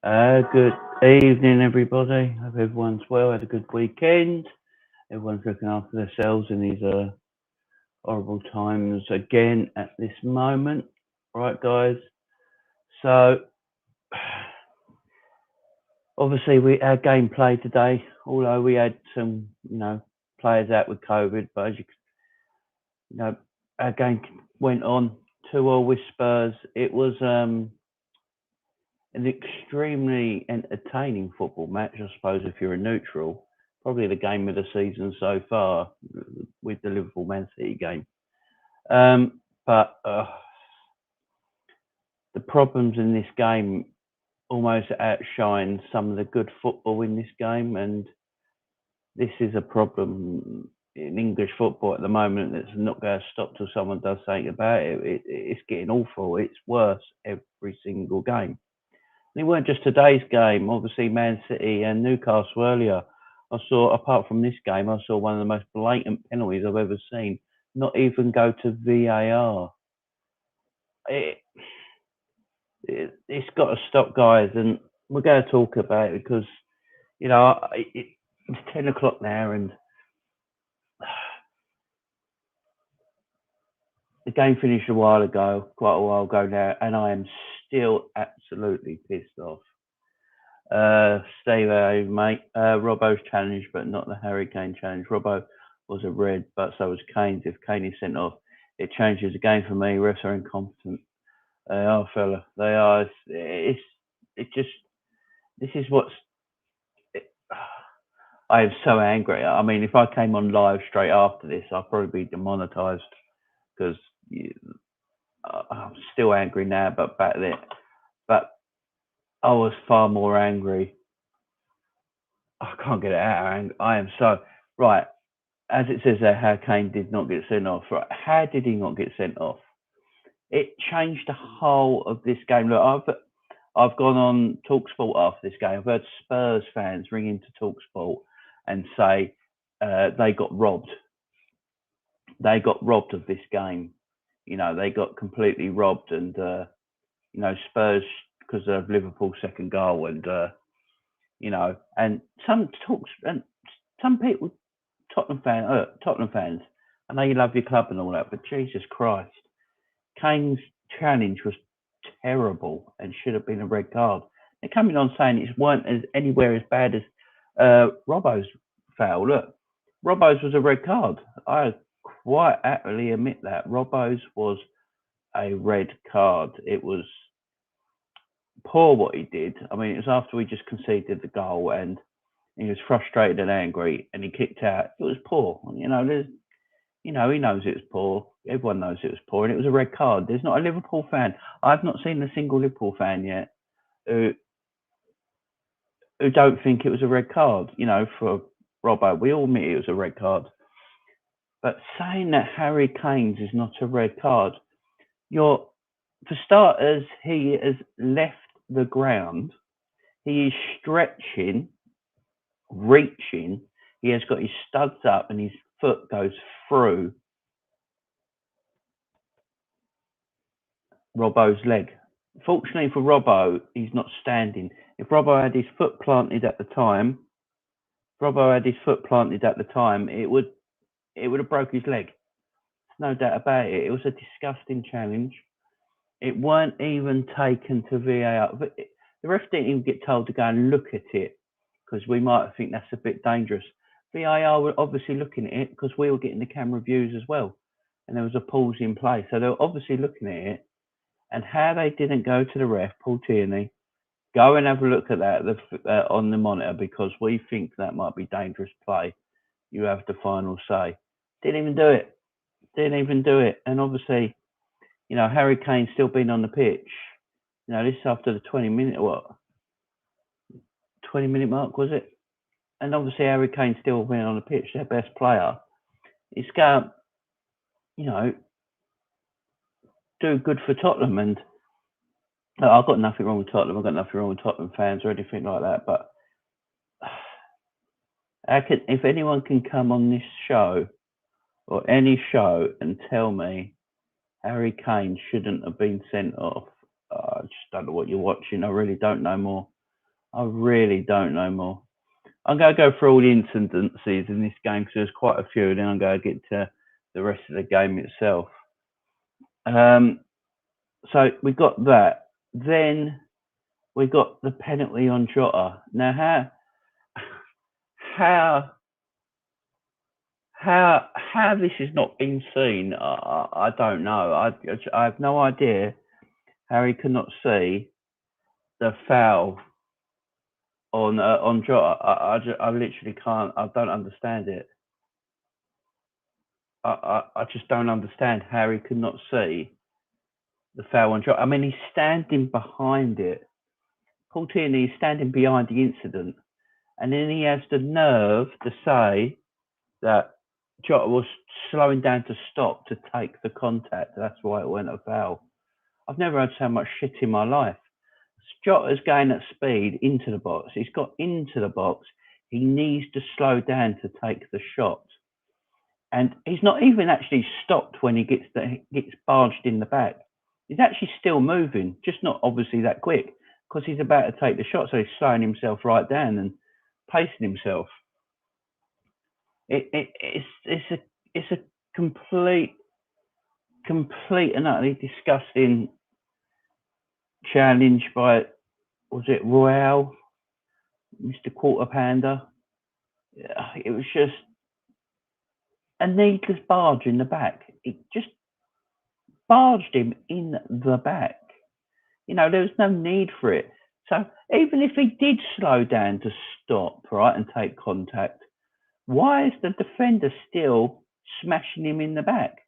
Good evening, everybody. Hope everyone's well. Had a good weekend. Everyone's looking after themselves in these horrible times again at this moment. Right, guys. So, obviously, our game played today. Although we had some, players out with COVID, but as our game went on 2-2 with Spurs. It was an extremely entertaining football match, I suppose, if you're a neutral. Probably the game of the season so far with the Liverpool Man City game. But the problems in this game almost outshine some of the good football in this game. And this is a problem in English football at the moment that's not going to stop till someone does something about it. It's getting awful. It's worse every single game. And it weren't just today's game. Obviously, Man City and Newcastle earlier. I saw, apart from this game, I saw one of the most blatant penalties I've ever seen not even go to VAR. It's got to stop, guys, and we're going to talk about it because, it's 10 o'clock now and the game finished quite a while ago now, and I am still absolutely pissed off. Stay there, mate. Robbo's challenge, but not the Harry Kane challenge. Robbo was a red, but so was Kane. If Kane is sent off, it changes the game for me. Refs are incompetent. They are, fella. They are. This is what's. I am so angry. I mean, if I came on live straight after this, I'd probably be demonetised because I'm still angry now, but back then. But I was far more angry. I can't get it out. I am so right. As it says there, how Kane did not get sent off. Right? How did he not get sent off? It changed the whole of this game. Look, I've gone on TalkSport after this game. I've heard Spurs fans ring into TalkSport and say they got robbed. They got robbed of this game. They got completely robbed, and Spurs because of Liverpool's second goal, and and some people, Tottenham fans. I know you love your club and all that, but Jesus Christ, Kane's challenge was terrible and should have been a red card. They're coming on saying it weren't anywhere as bad as Robbo's foul. Look, Robbo's was a red card. I quite happily admit that. Robbo's was a red card. It was poor what he did. I mean, it was after we just conceded the goal and he was frustrated and angry and he kicked out. It was poor. He knows it was poor. Everyone knows it was poor, and it was a red card. There's not a Liverpool fan. I've not seen a single Liverpool fan yet who don't think it was a red card. For Robbo, we all admit it was a red card. But saying that Harry Kane's is not a red card, for starters, he has left the ground. He is stretching, reaching. He has got his studs up, and his foot goes through Robbo's leg. Fortunately for Robbo, he's not standing. If Robbo had his foot planted at the time, it would have broke his leg. No doubt about it. It was a disgusting challenge. It weren't even taken to VAR. But the ref didn't even get told to go and look at it because we might think that's a bit dangerous. VAR were obviously looking at it because we were getting the camera views as well. And there was a pause in play. So they were obviously looking at it. And how they didn't go to the ref, Paul Tierney, go and have a look at that on the monitor because we think that might be dangerous play. You have the final say. Didn't even do it. And obviously, Harry Kane's still been on the pitch. This is after the 20-minute mark, was it? And obviously, Harry Kane's still been on the pitch, their best player. It's going to, do good for Tottenham. And I've got nothing wrong with Tottenham. I've got nothing wrong with Tottenham fans or anything like that. But if anyone can come on this show or any show and tell me Harry Kane shouldn't have been sent off, I just don't know what you're watching. I really don't know more. I really don't know more. I'm going to go through all the incidences in this game because there's quite a few, and then I'm going to get to the rest of the game itself. So we got that. Then we got the penalty on Jota. Now, how this has not been seen, I don't know. I have no idea how he could not see the foul on Jota. I literally can't. I don't understand it. I just don't understand how he could not see the foul on Jota. I mean, he's standing behind it. Paul Tierney is standing behind the incident, and then he has the nerve to say that Jota was slowing down to stop to take the contact. That's why it went a foul. I've never had so much shit in my life. Jota's going at speed into the box. He's got into the box. He needs to slow down to take the shot. And he's not even actually stopped when he gets barged in the back. He's actually still moving, just not obviously that quick, because he's about to take the shot. So he's slowing himself right down and pacing himself. It's a complete and utterly disgusting challenge by, was it Royale, Mr. Quarter Pounder? It was just a needless barge in the back. It just barged him in the back. You know, there was no need for it. So even if he did slow down to stop, right, and take contact, why is the defender still smashing him in the back?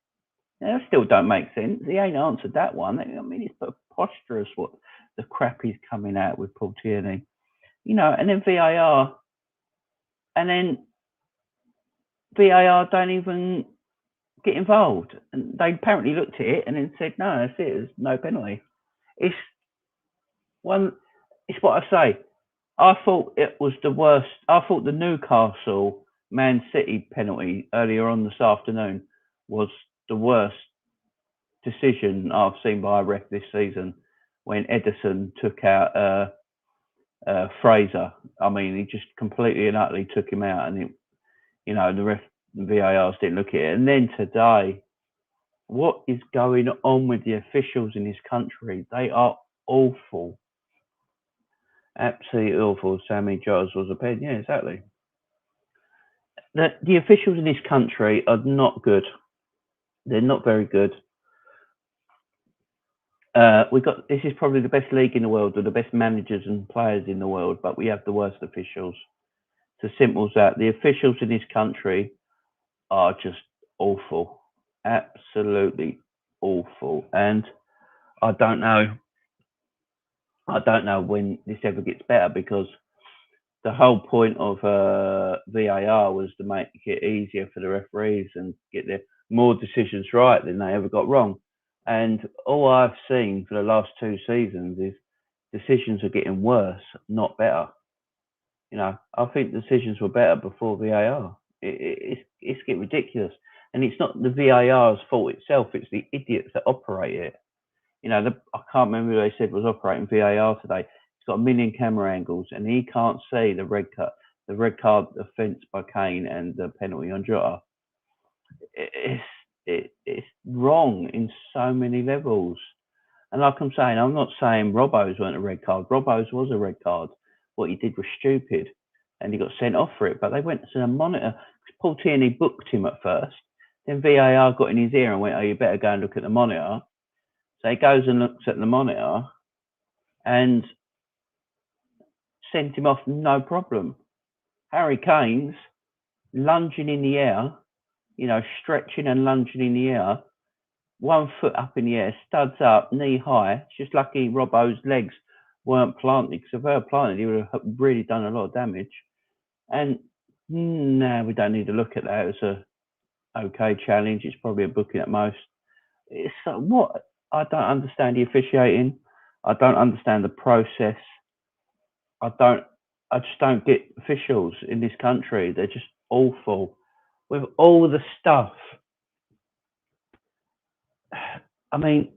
Now, that still don't make sense. He ain't answered that one. I mean, it's preposterous what the crap he's coming out with Paul Tierney. You know, and then VAR, and then VAR don't even get involved. And they apparently looked at it and then said, no, that's it. There's no penalty. It's what I say. I thought it was the worst. I thought the Newcastle Man City penalty earlier on this afternoon was the worst decision I've seen by a ref this season, when Ederson took out Fraser. I mean, he just completely and utterly took him out, and the VARs didn't look at it. And then today, what is going on with the officials in this country? They are awful. Absolutely awful. Sammy Jota's was a pen. Yeah, exactly. The officials in this country are not good. They're not very good. This is probably the best league in the world, with the best managers and players in the world, but we have the worst officials. It's as simple as that. The officials in this country are just awful. Absolutely awful. And I don't know when this ever gets better, because the whole point of VAR was to make it easier for the referees and get their more decisions right than they ever got wrong. And all I've seen for the last 2 seasons is decisions are getting worse, not better. You know, I think decisions were better before VAR. It's getting ridiculous. And it's not the VAR's fault itself, it's the idiots that operate it. You know, I can't remember who they said was operating VAR today. He's got a million camera angles and he can't see the red card offence by Kane and the penalty on Jota. It's wrong in so many levels. And like I'm saying, I'm not saying Robbo's weren't a red card. Robbo's was a red card. What he did was stupid, and he got sent off for it. But they went to the monitor. Paul Tierney booked him at first. Then VAR got in his ear and went, "Oh, you better go and look at the monitor." So he goes and looks at the monitor and sent him off, no problem. Harry Kane's lunging in the air, you know, stretching and lunging in the air, 1 foot up in the air, studs up, knee high. It's just lucky Robbo's legs weren't planted, because if they were planted, he would have really done a lot of damage. And no, we don't need to look at that. It's a okay challenge. It's probably a booking at most. It's what? I don't understand the officiating. I don't understand the process. I just don't get officials in this country. They're just awful with all the stuff. I mean,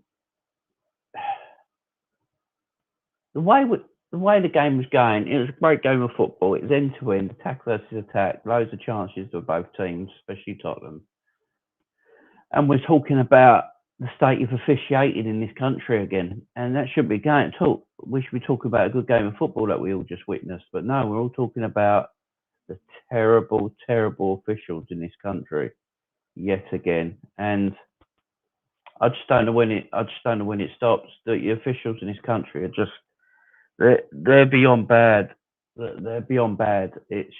the way the way the game was going, it was a great game of football. It was end to end, attack versus attack, loads of chances for both teams, especially Tottenham. And we're talking about the state of officiating in this country again, and that should be going talk. We should be talking about a good game of football that we all just witnessed, but no, we're all talking about the terrible, terrible officials in this country yet again. And I just don't know when it. I just don't know when it stops. The officials in this country are just they're beyond bad. They're beyond bad. It's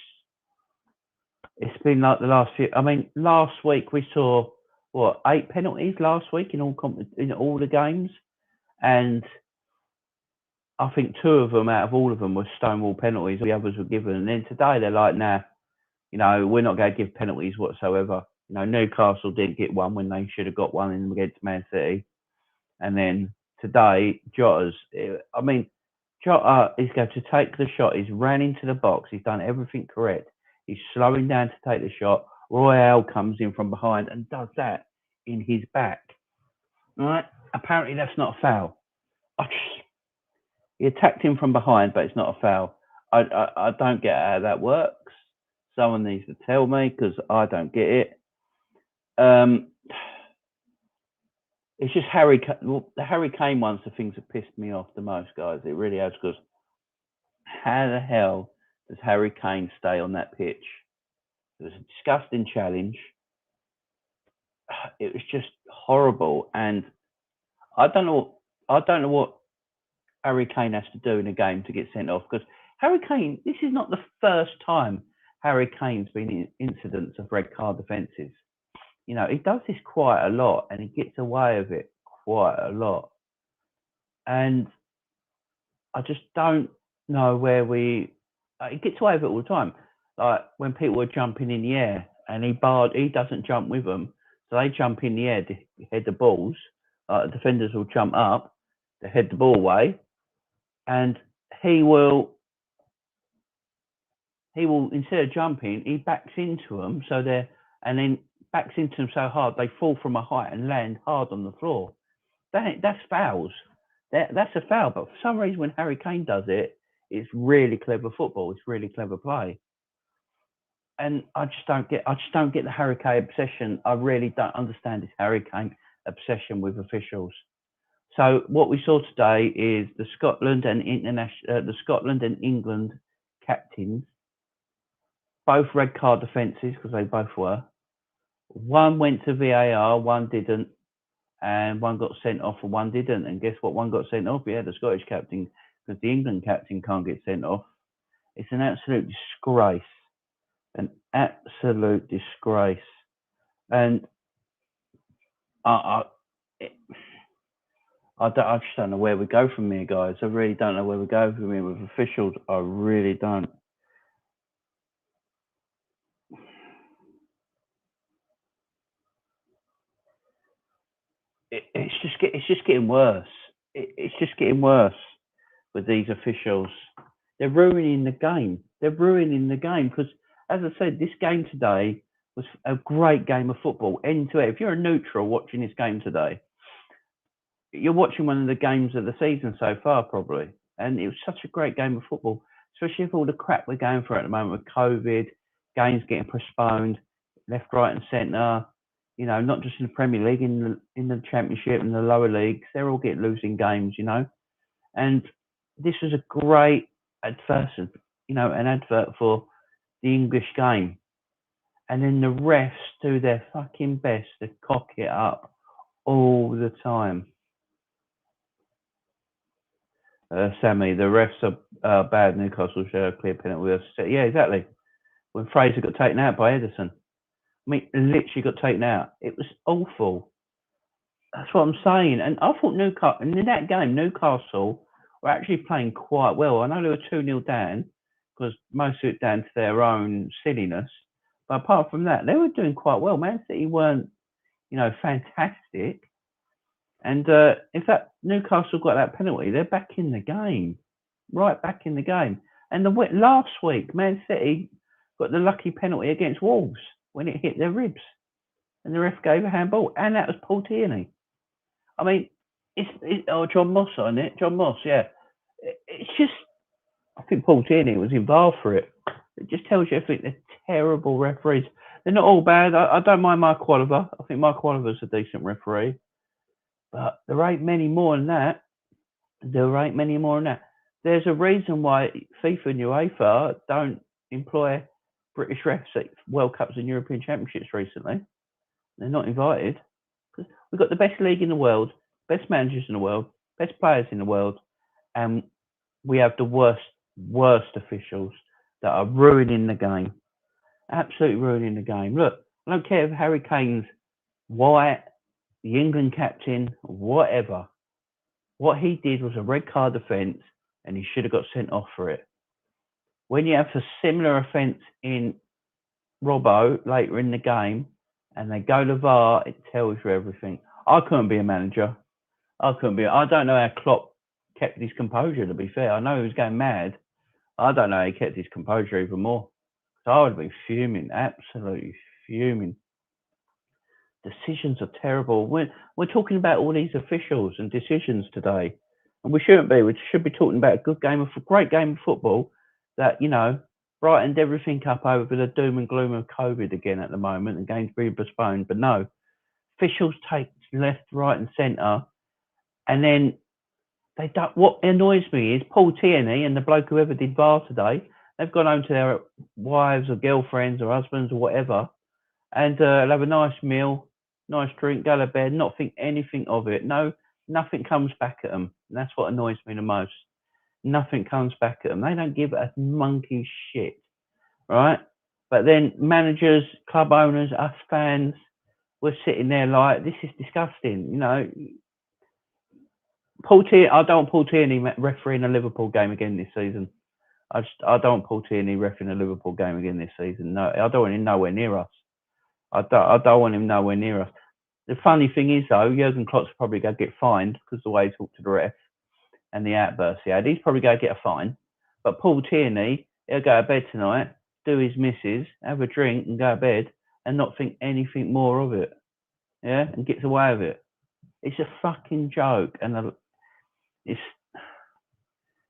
been like the last few. I mean, last week we saw what 8 penalties last week in all the games, and I think 2 of them out of all of them were stonewall penalties. The others were given, and then today they're like, nah, we're not going to give penalties whatsoever. Newcastle didn't get one when they should have got one in against Man City, and then today Jota is going to take the shot. He's ran into the box. He's done everything correct. He's slowing down to take the shot. Royale comes in from behind and does that in his back. Right? Apparently that's not a foul. He attacked him from behind, but it's not a foul. I don't get how that works. Someone needs to tell me because I don't get it. It's just the Harry Kane one's the things that pissed me off the most, guys. It really has, because how the hell does Harry Kane stay on that pitch? It was a disgusting challenge. It was just horrible, and I don't know what Harry Kane has to do in a game to get sent off, because Harry Kane, this is not the first time Harry Kane's been in incidents of red card offences. He does this quite a lot, and he gets away with it quite a lot. And I just don't know where he gets away with it all the time. Like when people are jumping in the air and he doesn't jump with them. So they jump in the air to head the balls. The defenders will jump up to head the ball away. And he will, instead of jumping, he backs into them. And then backs into them so hard, they fall from a height and land hard on the floor. That's fouls. That's a foul. But for some reason, when Harry Kane does it, it's really clever football. It's really clever play. And I just don't get the Harry Kane obsession. I really don't understand this Harry Kane obsession with officials. So what we saw today is the Scotland and England captains, both red card offences, because they both were. One went to VAR, one didn't, and one got sent off and one didn't. And guess what? One got sent off. Yeah, the Scottish captain, because the England captain can't get sent off. It's an absolute disgrace. An absolute disgrace. And I just don't know where we go from here, guys. I really don't know where we go from here with officials. I really don't. It's just getting worse. It's just getting worse with these officials. They're ruining the game. Because, as I said, this game today was a great game of football, end to end. If you're a neutral watching this game today, you're watching one of the games of the season so far, probably. And it was such a great game of football, especially with all the crap we're going through at the moment with COVID, games getting postponed, left, right, and centre. Not just in the Premier League, in the Championship and the lower leagues, they're all losing games. And this was a great advert for the English game. And then the refs do their fucking best to cock it up all the time. Sammy, the refs are bad. Newcastle show a clear penalty. Yeah, exactly. When Fraser got taken out by Ederson. I mean, literally got taken out. It was awful. That's what I'm saying. And I thought Newcastle, in that game, Newcastle were actually playing quite well. I know they were 2-0 down, because most of it down to their own silliness. But apart from that, they were doing quite well. Man City weren't, fantastic. And in fact, Newcastle got that penalty. They're back in the game. Right back in the game. And last week, Man City got the lucky penalty against Wolves when it hit their ribs. And the ref gave a handball. And that was Paul Tierney. I mean, John Moss on it. John Moss, yeah. It's just, I think Paul Tierney was involved for it. It just tells you I think they're terrible referees. They're not all bad. I don't mind Mark Oliver. I think Mark Oliver's a decent referee. But there ain't many more than that. There ain't many more than that. There's a reason why FIFA and UEFA don't employ British refs at World Cups and European Championships recently. They're not invited. We've got the best league in the world, best managers in the world, best players in the world, and we have the worst officials that are ruining the game. Absolutely ruining the game. Look, I don't care if Harry Kane's white, the England captain, whatever. What he did was a red card offence, and he should have got sent off for it. When you have a similar offence in Robbo later in the game, and they go to VAR, it tells you everything. I couldn't be a manager. I don't know how Klopp kept his composure, to be fair. I know he was going mad. I don't know how he kept his composure even more. So I would have been fuming, absolutely fuming. Decisions are terrible. We're talking about all these officials and decisions today, and we shouldn't be. We should be talking about a great game of football that, you know, brightened everything up over the doom and gloom of COVID again at the moment and games being postponed. But no, officials take left, right, and centre, and then they don't. What annoys me is Paul Tierney and the bloke whoever did VAR today. They've gone home to their wives or girlfriends or husbands or whatever, and they'll have a nice meal, nice drink, go to bed, not think anything of it. No, nothing comes back at them. And that's what annoys me the most. Nothing comes back at them. They don't give a monkey shit, right? But then managers, club owners, us fans, we're sitting there like, this is disgusting. You know, I don't want Paul Tierney refereeing a Liverpool game again this season. I don't want Paul Tierney refereeing a Liverpool game again this season. No, I don't want him nowhere near us. I don't want him nowhere near us. The funny thing is, though, Jurgen Klopp's probably going to get fined because the way he talked to the ref and the outbursts he had. He's probably going to get a fine. But Paul Tierney, he'll go to bed tonight, do his missus, have a drink and go to bed and not think anything more of it. Yeah, and gets away with it. It's a fucking joke. And it's,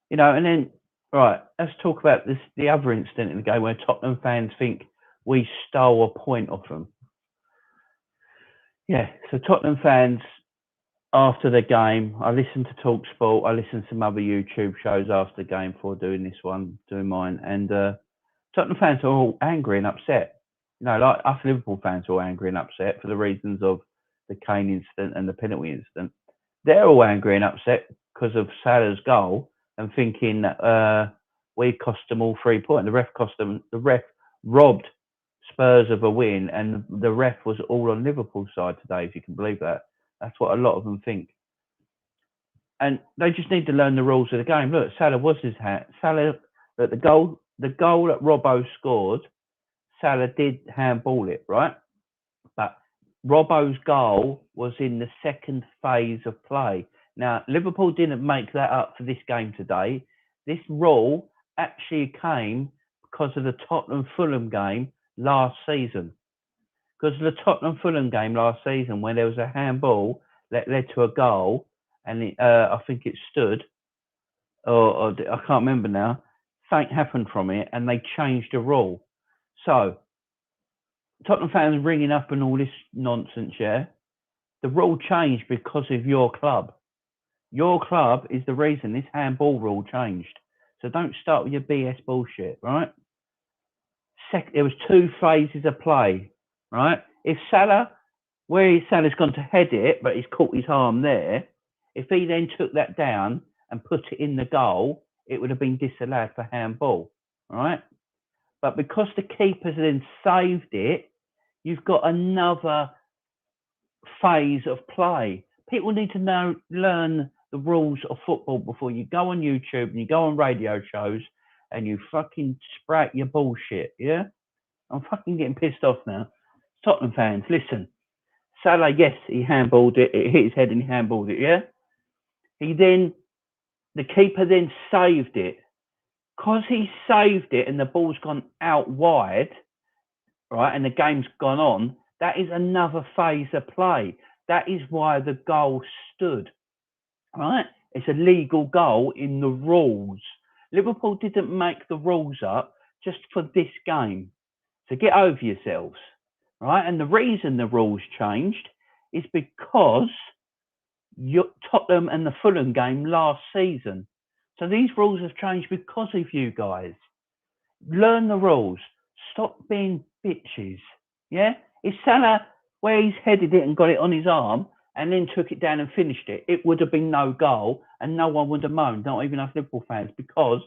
you know, and then, right, let's talk about the other incident in the game where Tottenham fans think we stole a point off them. Yeah, so Tottenham fans, after the game, I listened to TalkSport, I listened to some other YouTube shows after the game before doing this one, doing mine, and Tottenham fans are all angry and upset. You know, like us Liverpool fans are all angry and upset for the reasons of the Kane incident and the penalty incident. They're all angry and upset because of Salah's goal and thinking that we cost them all 3 points. The ref robbed Spurs of a win, and the ref was all on Liverpool's side today, if you can believe that. That's what a lot of them think. And they just need to learn the rules of the game. Look, Salah was his hat. The goal that Robbo scored, Salah did handball it, right? But Robbo's goal was in the second phase of play. Now, Liverpool didn't make that up for this game today. This rule actually came because of the Tottenham-Fulham game last season. Because of the Tottenham-Fulham game last season, when there was a handball that led to a goal, and I think it stood, or I can't remember now, something happened from it, and they changed the rule. So, Tottenham fans ringing up and all this nonsense, yeah? The rule changed because of your club. Your club is the reason this handball rule changed. So don't start with your BS bullshit, right? There was 2 phases of play, right? If Salah's gone to head it, but he's caught his arm there, if he then took that down and put it in the goal, it would have been disallowed for handball, right? But because the keeper then saved it, you've got another phase of play. People need to learn the rules of football before you go on YouTube and you go on radio shows and you fucking sprout your bullshit, yeah? I'm fucking getting pissed off now. Tottenham fans, listen. Salah, yes, he handballed it. It hit his head and he handballed it, yeah? The keeper then saved it. Because he saved it and the ball's gone out wide, right, and the game's gone on, that is another phase of play. That is why the goal stood, right? It's a legal goal in the rules. Liverpool didn't make the rules up just for this game. So get over yourselves, right? And the reason the rules changed is because Tottenham and the Fulham game last season. So these rules have changed because of you guys. Learn the rules. Stop being bitches. Yeah? If Salah, where he's headed it and got it on his arm and then took it down and finished it, it would have been no goal and no one would have moaned, not even us Liverpool fans, because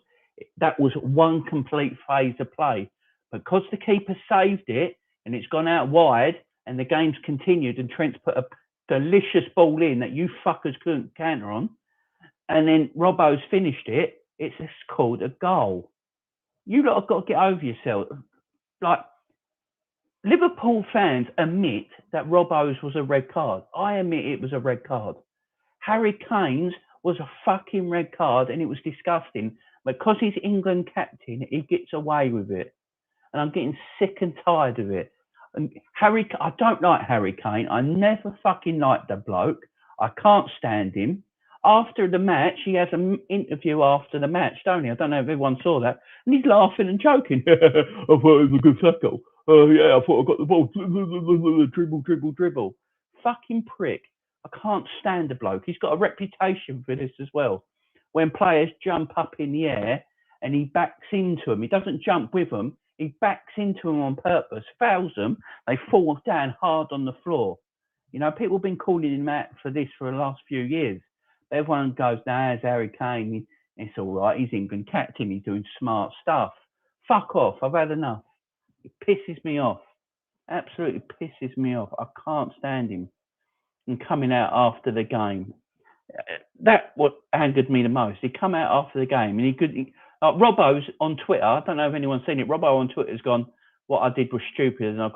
that was one complete phase of play. Because the keeper saved it and it's gone out wide and the game's continued and Trent's put a delicious ball in that you fuckers couldn't counter on, and then Robbo's finished it, it's called a goal. You lot have got to get over yourself. Like, Liverpool fans admit that Robbo's was a red card. I admit it was a red card. Harry Kane's was a fucking red card and it was disgusting. Because he's England captain, he gets away with it. And I'm getting sick and tired of it. And I don't like Harry Kane. I never fucking liked the bloke. I can't stand him. After the match, he has an interview after the match, don't he? I don't know if everyone saw that. And he's laughing and joking. I thought it was a good tackle. Yeah, I thought I got the ball. Dribble. Fucking prick. I can't stand the bloke. He's got a reputation for this as well. When players jump up in the air and he backs into them, he doesn't jump with them. He backs into them on purpose, fouls them, they fall down hard on the floor. You know, people have been calling him out for this for the last few years. But everyone goes, nah, it's Harry Kane. It's all right. He's England captain. He's doing smart stuff. Fuck off. I've had enough. It pisses me off. Absolutely pisses me off. I can't stand him. And coming out after the game. That what angered me the most. He come out after the game and he could... Robbo's on Twitter. I don't know if anyone's seen it. Robbo on Twitter has gone, what I did was stupid and I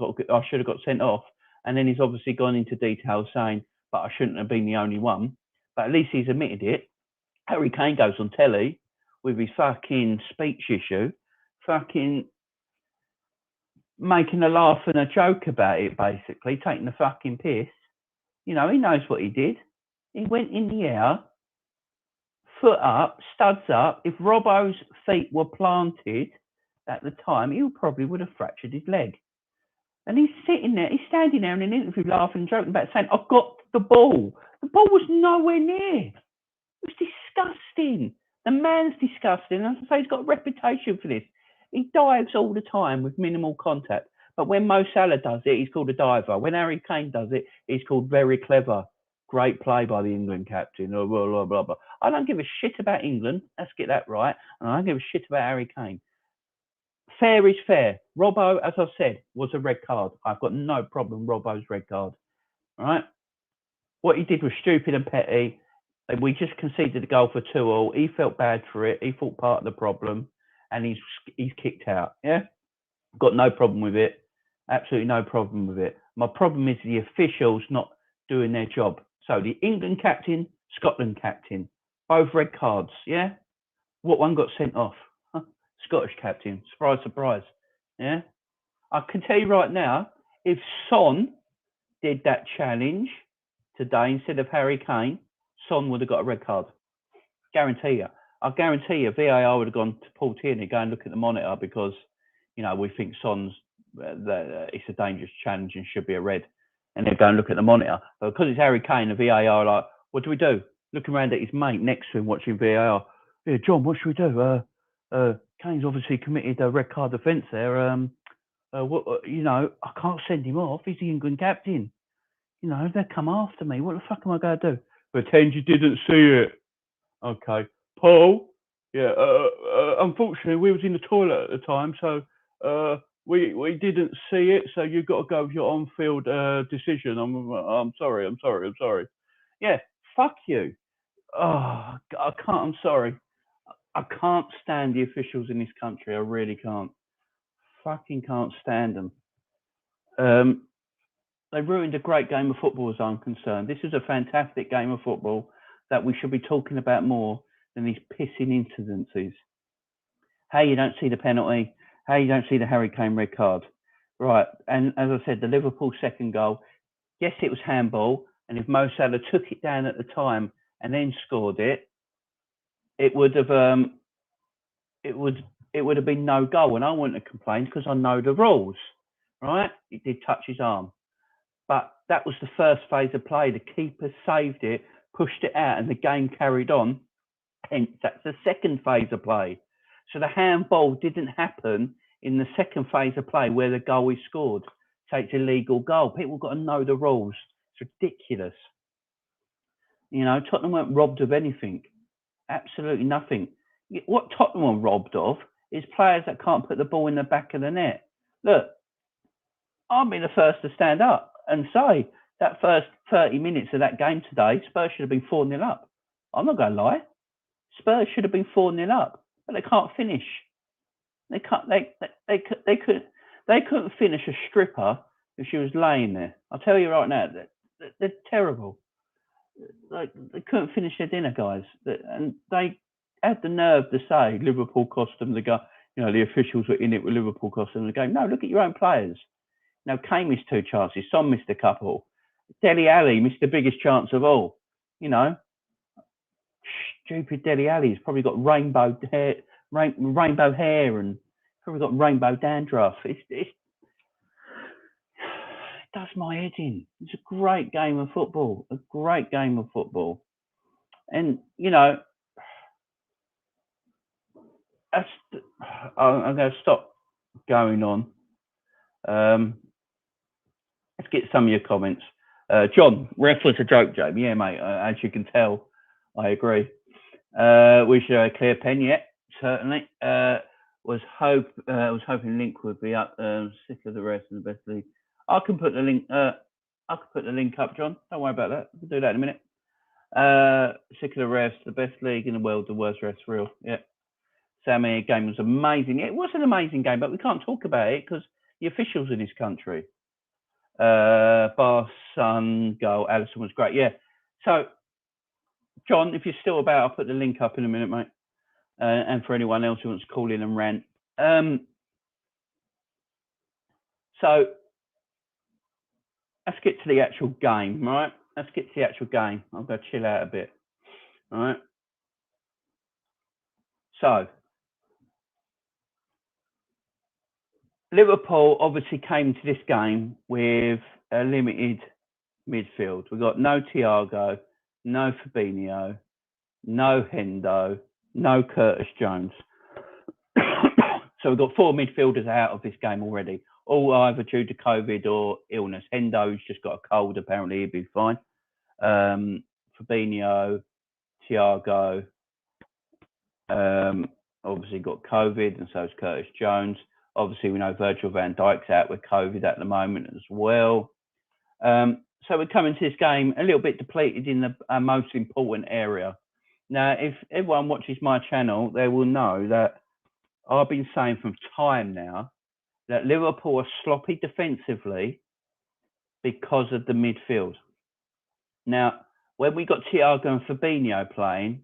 should have got sent off. And then he's obviously gone into detail saying, but I shouldn't have been the only one. But at least he's admitted it. Harry Kane goes on telly with his fucking speech issue, fucking making a laugh and a joke about it, basically, taking the fucking piss. You know, he knows what he did. He went in the air, foot up, studs up. If Robbo's feet were planted at the time, he probably would have fractured his leg. And he's sitting there, he's standing there in an interview laughing and joking about saying, I've got the ball. The ball was nowhere near. It was disgusting. The man's disgusting. And as I say, he's got a reputation for this. He dives all the time with minimal contact. But when Mo Salah does it, he's called a diver. When Harry Kane does it, he's called very clever. Great play by the England captain. Blah, blah, blah, blah. I don't give a shit about England. Let's get that right. And I don't give a shit about Harry Kane. Fair is fair. Robbo, as I said, was a red card. I've got no problem with Robbo's red card. All right? What he did was stupid and petty. We just conceded a goal for 2-2. He felt bad for it. He thought part of the problem. And he's kicked out. Yeah? Got no problem with it. Absolutely no problem with it. My problem is the officials not doing their job. So the England captain, Scotland captain, both red cards. Yeah? What one got sent off? Scottish captain. Surprise, surprise. Yeah? I can tell you right now, if Son did that challenge today instead of Harry Kane, Son would have got a red card. Guarantee you. I guarantee you VAR would have gone to Paul Tierney, go and look at the monitor because, you know, we think Son's it's a dangerous challenge and should be a red. And they'll go and look at the monitor. But because it's Harry Kane, the VAR are like, what do we do? Looking around at his mate next to him watching VAR. Yeah, John, what should we do? Kane's obviously committed a red card offence there. You know, I can't send him off. He's the England captain. You know, they'll come after me. What the fuck am I going to do? Pretend you didn't see it. Okay. Paul? Yeah, unfortunately, we was in the toilet at the time, so we didn't see it, so you've got to go with your on-field decision. I'm sorry. Yeah, fuck you. Oh, I can't, I'm sorry. I can't stand the officials in this country. I really can't. Fucking can't stand them. They ruined a great game of football as I'm concerned. This is a fantastic game of football that we should be talking about more than these pissing incidences. Hey, you don't see the penalty. Hey, you don't see the Harry Kane red card. Right, and as I said, the Liverpool second goal, yes, it was handball, and if Mo Salah took it down at the time and then scored it, it would have it would have been no goal, and I wouldn't have complained because I know the rules, right? It did touch his arm, but that was the first phase of play. The keeper saved it, pushed it out, and the game carried on. Hence, that's the second phase of play. So the handball didn't happen in the second phase of play where the goal is scored. So it's illegal goal. People got to know the rules. It's ridiculous. You know, Tottenham weren't robbed of anything. Absolutely nothing. What Tottenham were robbed of is players that can't put the ball in the back of the net. Look, I'll be the first to stand up and say that first 30 minutes of that game today, Spurs should have been 4-0 up. I'm not going to lie. Spurs should have been 4-0 up, but they can't finish. They can't. They couldn't finish a stripper if she was laying there. I'll tell you right now, they're terrible. Like, they couldn't finish their dinner, guys, and they had the nerve to say Liverpool cost them the game. You know, the officials were in it with Liverpool cost them the game. No, look at your own players. Now, Kane missed 2 chances. Son missed a couple. Dele Alli missed the biggest chance of all. You know, stupid Dele Alli's probably got rainbow hair, and probably got rainbow dandruff. It does my head in. It's a great game of football. A great game of football. And, you know, I'm going to stop going on. Let's get some of your comments. John, ref was a joke, Jamie. Yeah, mate. As you can tell, I agree. We should have a clear pen yet, certainly. Was hoping Link would be up. Sick of the rest of the best league. I can put the link. I can put the link up, John. Don't worry about that. We'll do that in a minute. Sick of the rest, the best league in the world, the worst refs, real. Yeah. Sammy, game was amazing. It was an amazing game, but we can't talk about it because the officials in this country. Bar Sun goal, Allison was great. Yeah. So, John, if you're still about, I'll put the link up in a minute, mate. And for anyone else who wants to call in and rant. So, let's get to the actual game, right? Let's get to the actual game. I'll go chill out a bit. All right. So, Liverpool obviously came to this game with a limited midfield. We've got no Thiago, no Fabinho, no Hendo, no Curtis Jones. So we've got 4 midfielders out of this game already, all either due to COVID or illness. Hendo's just got a cold, apparently he'll be fine. Fabinho, Thiago, obviously got COVID, and so is Curtis Jones. Obviously, we know Virgil van Dijk's out with COVID at the moment as well. So we're coming to this game a little bit depleted in the most important area. Now, if everyone watches my channel, they will know that I've been saying from time now that Liverpool are sloppy defensively because of the midfield. Now, when we got Thiago and Fabinho playing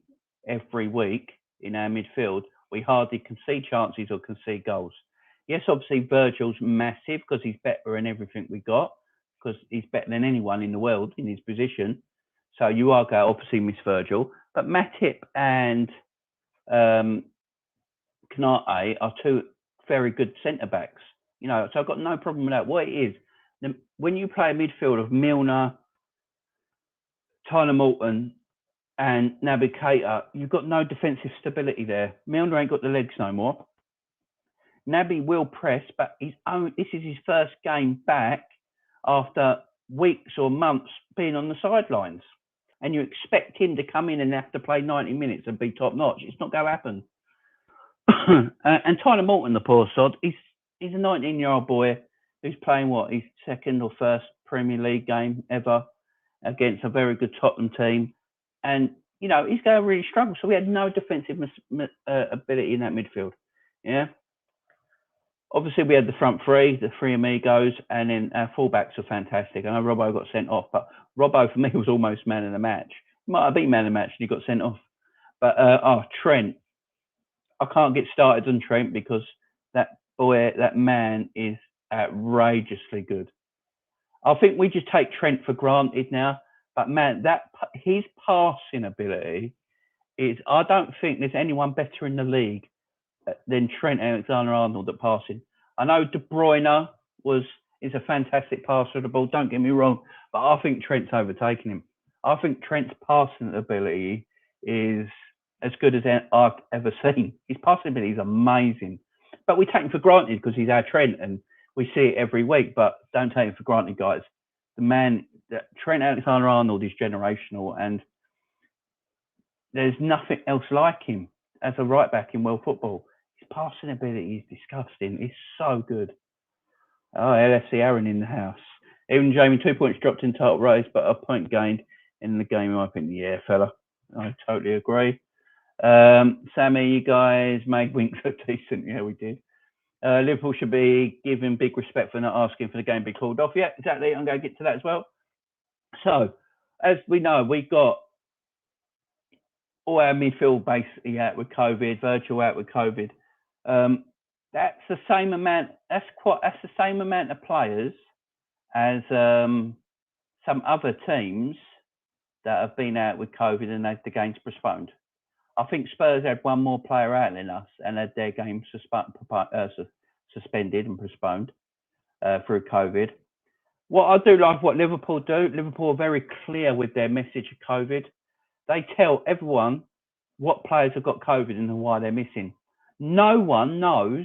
every week in our midfield, we hardly concede chances or concede goals. Yes, obviously Virgil's massive because he's better in everything we got, because he's better than anyone in the world in his position. So you are going to obviously miss Virgil. But Matip and Kanate are 2 very good centre-backs. You know, so I've got no problem with that. What it is, when you play a midfield of Milner, Tyler Morton, and Naby Keita, you've got no defensive stability there. Milner ain't got the legs no more. Naby will press, but this is his first game back after weeks or months being on the sidelines. And you expect him to come in and have to play 90 minutes and be top notch. It's not going to happen. And Tyler Morton, the poor sod, he's a 19-year-old boy who's playing his second or first Premier League game ever against a very good Tottenham team. And, you know, he's going to really struggle. So we had no defensive ability in that midfield. Yeah. Obviously, we had the front 3, the 3 amigos, and then our fullbacks are fantastic. I know Robbo got sent off, but Robbo, for me, was almost man of the match. He might have been man of the match and he got sent off. But, Trent. I can't get started on Trent because that man is outrageously good. I think we just take Trent for granted now. But, man, his passing ability is, I don't think there's anyone better in the league than Trent Alexander-Arnold at passing. I know De Bruyne is a fantastic passer of the ball. Don't get me wrong, but I think Trent's overtaken him. I think Trent's passing ability is as good as I've ever seen. His passing ability is amazing, but we take him for granted because he's our Trent and we see it every week. But don't take him for granted, guys. Trent Alexander-Arnold is generational, and there's nothing else like him as a right back in world football. His passing ability is disgusting. It's so good. Oh, LFC Aaron in the house. Even Jamie, 2 points dropped in total race, but a point gained in the game, I think. Yeah, fella. I totally agree. Sammy, you guys made Winks look decent. Yeah, we did. Liverpool should be given big respect for not asking for the game to be called off. Yeah, exactly. I'm going to get to that as well. So, as we know, we got all our midfield basically out with COVID, Virgil out with COVID. That's the same amount. That's the same amount of players as some other teams that have been out with COVID and had the games postponed. I think Spurs had one more player out than us and had their game suspended and postponed through COVID. What I do like what Liverpool do, Liverpool are very clear with their message of COVID. They tell everyone what players have got COVID and why they're missing. No one knows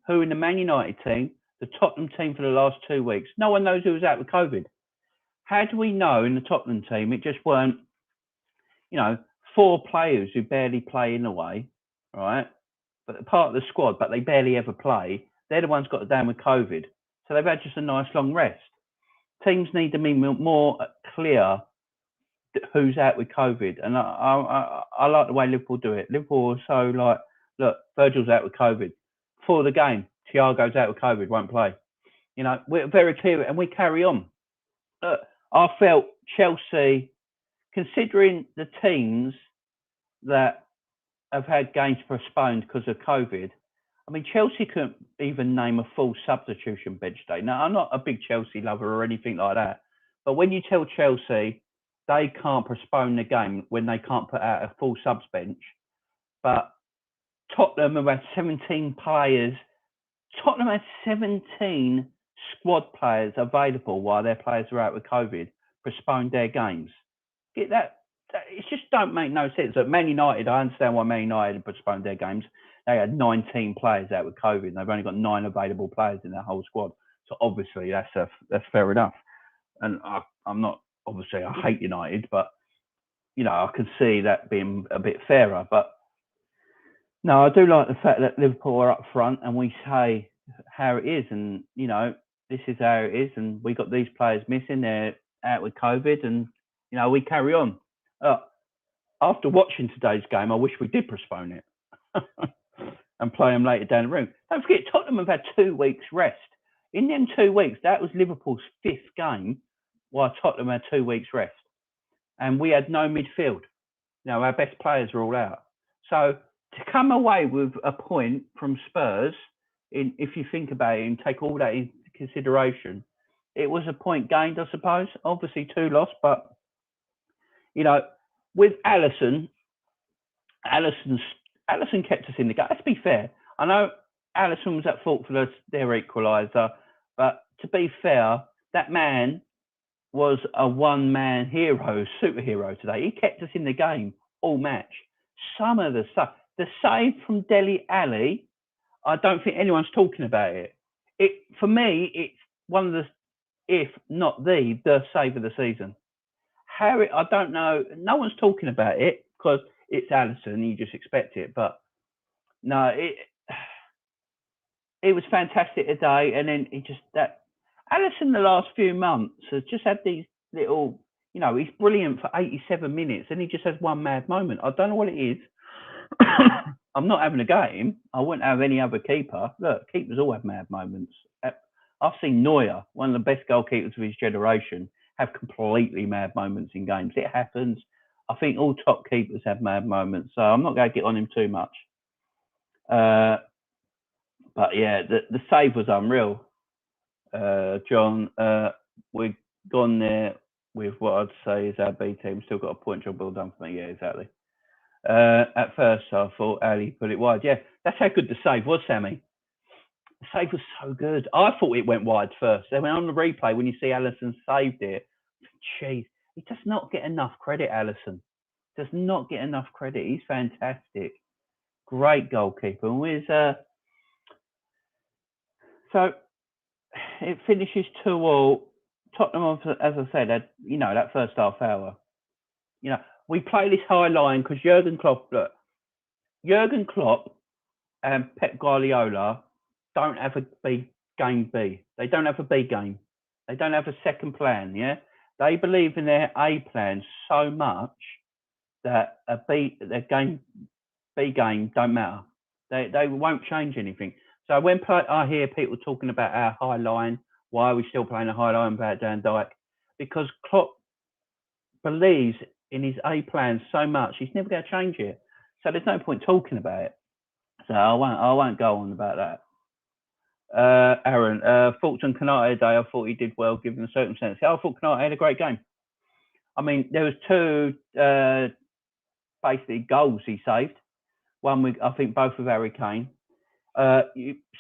who in the Man United team, the Tottenham team for the last 2 weeks, no one knows who was out with COVID. How do we know in the Tottenham team it just weren't, 4 players who barely play in a way, right? But part of the squad, but they barely ever play. They're the ones got down with COVID. So they've had just a nice long rest. Teams need to be more clear who's out with COVID. And I like the way Liverpool do it. Liverpool are so like, look, Virgil's out with COVID. For the game, Thiago's out with COVID, won't play. We're very clear and we carry on. Look, I felt Chelsea, considering the teams that have had games postponed because of COVID, I mean, Chelsea couldn't even name a full substitution bench day. Now, I'm not a big Chelsea lover or anything like that, but when you tell Chelsea they can't postpone the game when they can't put out a full subs bench, but Tottenham have had 17 players. Tottenham had 17 squad players available while their players are out with COVID, postponed their games. Get that? It just don't make no sense. At Man United, I understand why Man United postponed their games. They had 19 players out with COVID, and they've only got 9 available players in their whole squad. So obviously, that's fair enough. And I'm not obviously I hate United, but I can see that being a bit fairer. But no, I do like the fact that Liverpool are up front and we say how it is, and this is how it is, and we got these players missing. They're out with COVID, and we carry on. After watching today's game, I wish we did postpone it and play them later down the road. Don't forget, Tottenham have had 2 weeks rest. In them 2 weeks, that was Liverpool's 5th game, while Tottenham had 2 weeks rest. And we had no midfield. Our best players were all out. So to come away with a point from Spurs, if you think about it and take all that into consideration, it was a point gained, I suppose. Obviously 2 lost, but with Alisson kept us in the game. Let's be fair. I know Alisson was at fault for their equaliser, but to be fair, that man was a one-man hero, superhero today. He kept us in the game all match. Some of the stuff, the save from Dele Alli, I don't think anyone's talking about it. For me, it's one of the, if not the save of the season. I don't know. No one's talking about it because it's Alisson. You just expect it, but no, it was fantastic today. And then Alisson the last few months has just had these little, he's brilliant for 87 minutes and he just has one mad moment. I don't know what it is. I'm not having a go at him. I wouldn't have any other keeper. Look, keepers all have mad moments. I've seen Neuer, one of the best goalkeepers of his generation, have completely mad moments in games. It happens. I think all top keepers have mad moments, so I'm not going to get on him too much. But yeah, the save was unreal. John, we've gone there with what I'd say is our B team. Still got a point job well done for me. Yeah, exactly. At first, I thought Ali put it wide. Yeah, that's how good the save was, Sammy. The save was so good. I thought it went wide first. Then on the replay, when you see Allison saved it, jeez, he does not get enough credit, Allison. Does not get enough credit. He's fantastic. Great goalkeeper. And so it finishes 2-2. Tottenham, as I said, had, that first half hour. We play this high line because Jurgen Klopp and Pep Guardiola don't have a game B. They don't have a B game. They don't have a second plan. Yeah, they believe in their A plan so much that their B game don't matter. They won't change anything. So when I hear people talking about our high line, why are we still playing a high line without Van Dijk? Because Klopp believes in his A plan so much, he's never going to change it. So there's no point talking about it. So I won't go on about that. Aaron, thoughts on Konate today? I thought he did well given the circumstances. I thought Konate had a great game. I mean, there was two basically goals he saved. One, I think both of Harry Kane.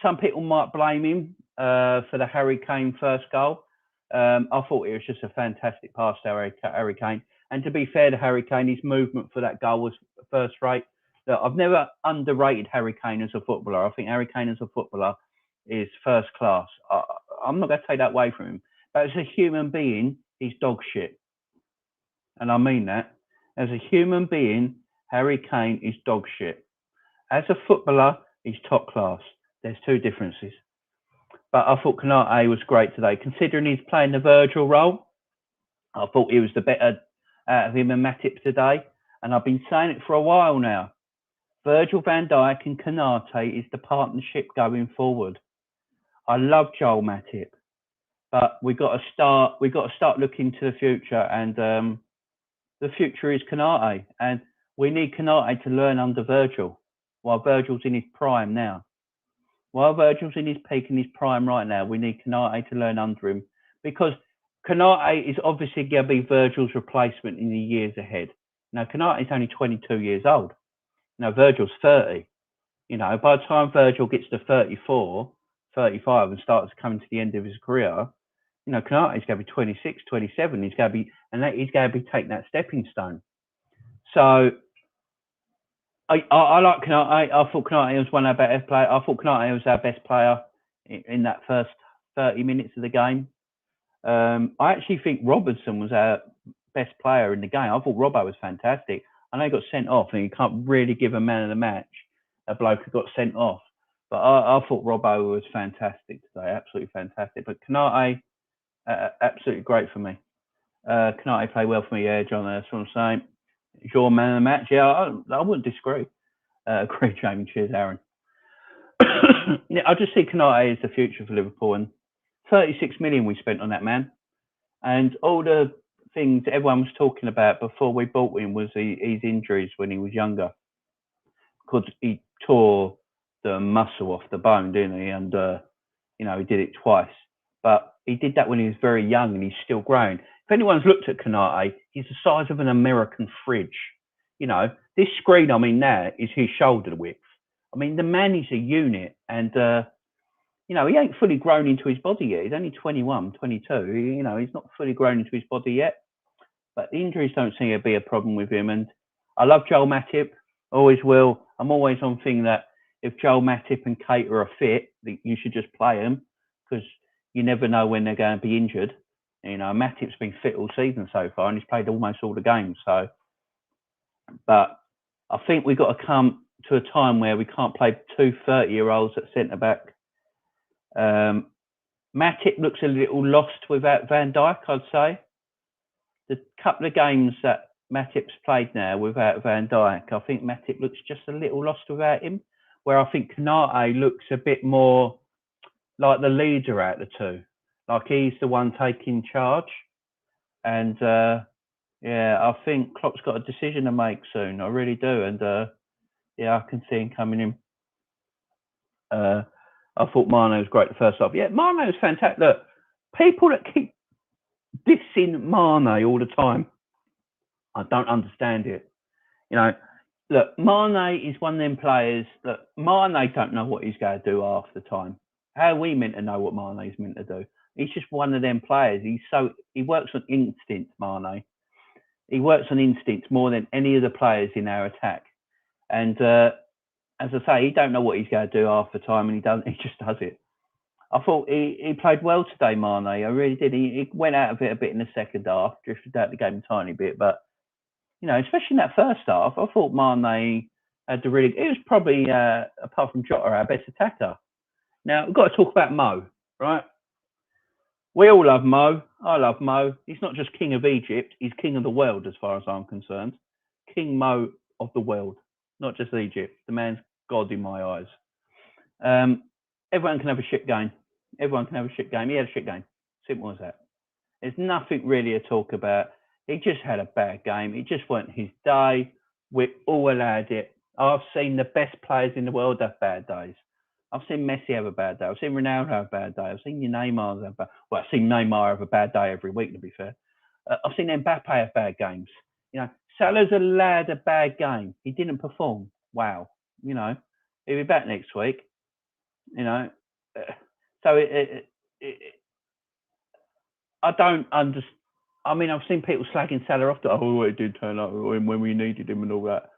Some people might blame him for the Harry Kane first goal. I thought it was just a fantastic pass to Harry Kane. And to be fair to Harry Kane, his movement for that goal was first rate. Look, I've never underrated Harry Kane as a footballer. I think Harry Kane as a footballer is first class. I'm not going to take that away from him. But as a human being, he's dog shit. And I mean that. As a human being, Harry Kane is dog shit. As a footballer, he's top class. There's two differences. But I thought Konate was great today. Considering he's playing the Virgil role, I thought he was the better out of him and Matip today. And I've been saying it for a while now. Virgil van Dijk and Konate is the partnership going forward. I love Joel Matip, but we've got to start looking to the future, and the future is Konate, and we need Konate to learn under Virgil, while Virgil's in his prime now. While Virgil's in his peak and his prime right now, we need Konate to learn under him, because Konate is obviously going to be Virgil's replacement in the years ahead. Now, Konate is only 22 years old. Now, Virgil's 30. By the time Virgil gets to 34, 35 and starts coming to the end of his career, Konate's going to be 26, 27. He's going to be taking that stepping stone. So I like Konate. I thought Konate was one of our better players. I thought Konate was our best player in that first 30 minutes of the game. I actually think Robertson was our best player in the game. I thought Robbo was fantastic. I know he got sent off, and you can't really give a man of the match a bloke who got sent off. But I thought Robbo was fantastic today, absolutely fantastic. But Konate, absolutely great for me. Konate played well for me, yeah, John. That's what I'm saying. Your man of the match, yeah, I wouldn't disagree. Great, Jamie. Cheers, Aaron. Yeah, I just see Konate as the future for Liverpool, and 36 million we spent on that man, and all the things everyone was talking about before we bought him was his injuries when he was younger, because he tore the muscle off the bone, didn't he? And he did it twice, but he did that when he was very young, and he's still growing. If anyone's looked at Konate, he's the size of an American fridge. This screen I'm in now is his shoulder width. I mean, the man is a unit, and he ain't fully grown into his body yet. He's only 21, 22. He's not fully grown into his body yet. But the injuries don't seem to be a problem with him. And I love Joel Matip, always will. I'm always on thing that if Joel Matip and Keita are fit, you should just play them, because you never know when they're going to be injured. Matip's been fit all season so far, and he's played almost all the games. So, but I think we've got to come to a time where we can't play two 30-year-olds at centre back. Matip looks a little lost without Van Dijk, I'd say. The couple of games that Matip's played now without Van Dijk, I think Matip looks just a little lost without him, where I think Konate looks a bit more like the leader out of the two. Like he's the one taking charge. And I think Klopp's got a decision to make soon. I really do. And I can see him coming in. I thought Mane was great the first half. Yeah, Mane was fantastic. Look, people that keep dissing Mane all the time, I don't understand it. Look, Mane is one of them players that Mane don't know what he's going to do half the time. How are we meant to know what Mane's meant to do? He's just one of them players. He works on instinct, Mane. He works on instinct more than any of the players in our attack. And as I say, he don't know what he's going to do half the time, and he just does it. I thought he played well today, Mane. I really did. He went out of it a bit in the second half, drifted out the game a tiny bit, but especially in that first half, I thought Mane had the really. It was probably apart from Jota, our best attacker. Now we've got to talk about Mo, right? We all love Mo. I love Mo. He's not just king of Egypt; he's king of the world, as far as I'm concerned. King Mo of the world, not just Egypt. The man's God in my eyes. Everyone can have a shit game. Everyone can have a shit game. He had a shit game. Simple as that. There's nothing really to talk about. He just had a bad game. It just wasn't his day. We all allowed it. I've seen the best players in the world have bad days. I've seen Messi have a bad day. I've seen Ronaldo have a bad day. I've seen Neymar have a bad. Well, I've seen Neymar have a bad day every week, to be fair. I've seen Mbappe have bad games. Salah's allowed a bad game. He didn't perform. Wow. He'll be back next week. So I don't understand. I mean, I've seen people slagging Salah off that, it did turn up when we needed him and all that.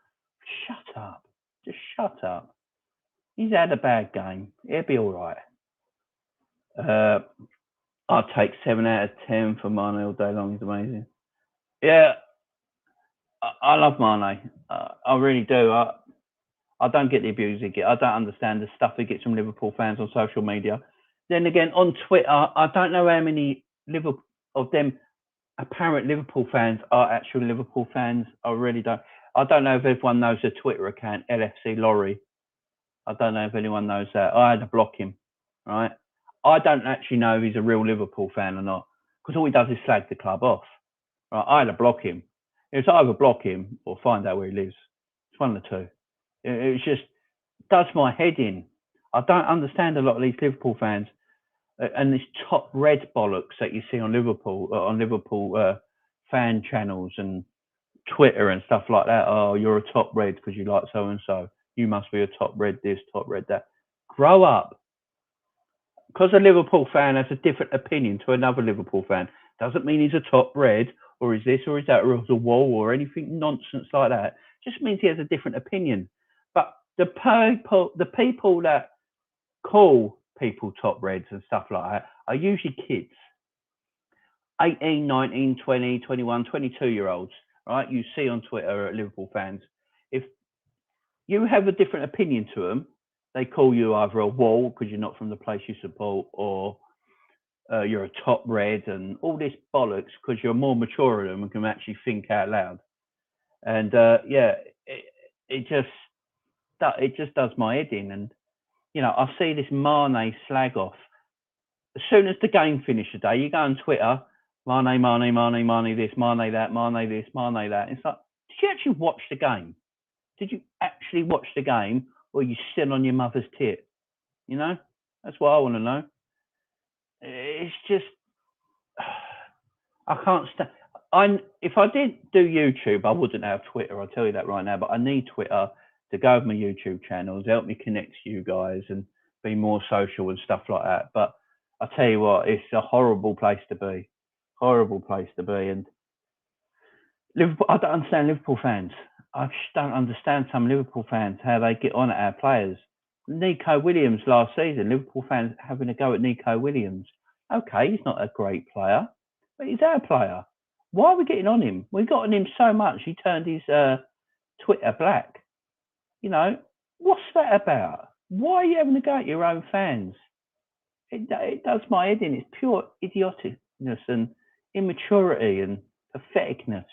Shut up. Just shut up. He's had a bad game. He'll be all right. I'll take 7 out of 10 for Mane all day long. He's amazing. Yeah, I love Mane. I really do. I don't get the abuse he gets. I don't understand the stuff he gets from Liverpool fans on social media. Then again, on Twitter, I don't know how many of them apparent Liverpool fans are actual Liverpool fans. I really don't. I don't know if everyone knows the Twitter account, LFC Laurie. I don't know if anyone knows that. I had to block him, right? I don't actually know if he's a real Liverpool fan or not, because all he does is slag the club off. Right? I had to block him. It's either block him or find out where he lives. It's one of the two. It just does my head in. I don't understand a lot of these Liverpool fans and this top red bollocks that you see on Liverpool fan channels and Twitter and stuff like that. Oh, you're a top red because you like so and so. You must be a top red this, top red that. Grow up. Because a Liverpool fan has a different opinion to another Liverpool fan doesn't mean he's a top red or is this or is that or is a wall or anything nonsense like that. Just means he has a different opinion. But the people that call people top reds and stuff like that are usually kids. 18, 19, 20, 21, 22-year-olds, right? You see on Twitter at Liverpool fans. If you have a different opinion to them, they call you either a wall because you're not from the place you support or you're a top red and all this bollocks because you're more mature than them and can actually think out loud. And it just does my head in. And, I see this Mane slag off. As soon as the game finished today, you go on Twitter, Mane this, Mane that, Mane this, Mane that. It's like, did you actually watch the game? Did you actually watch the game or are you still on your mother's tit? That's what I want to know. It's just, I can't stand. If I did do YouTube, I wouldn't have Twitter. I'll tell you that right now. But I need Twitter to go with my YouTube channels, help me connect to you guys and be more social and stuff like that. But I tell you what, it's a horrible place to be. Horrible place to be. And Liverpool, I don't understand Liverpool fans. I just don't understand some Liverpool fans, how they get on at our players. Nico Williams last season, Liverpool fans having a go at Nico Williams. Okay, he's not a great player, but he's our player. Why are we getting on him? We got on him so much, he turned his Twitter black. What's that about? Why are you having a go at your own fans? It does my head in. It's pure idioticness and immaturity and patheticness.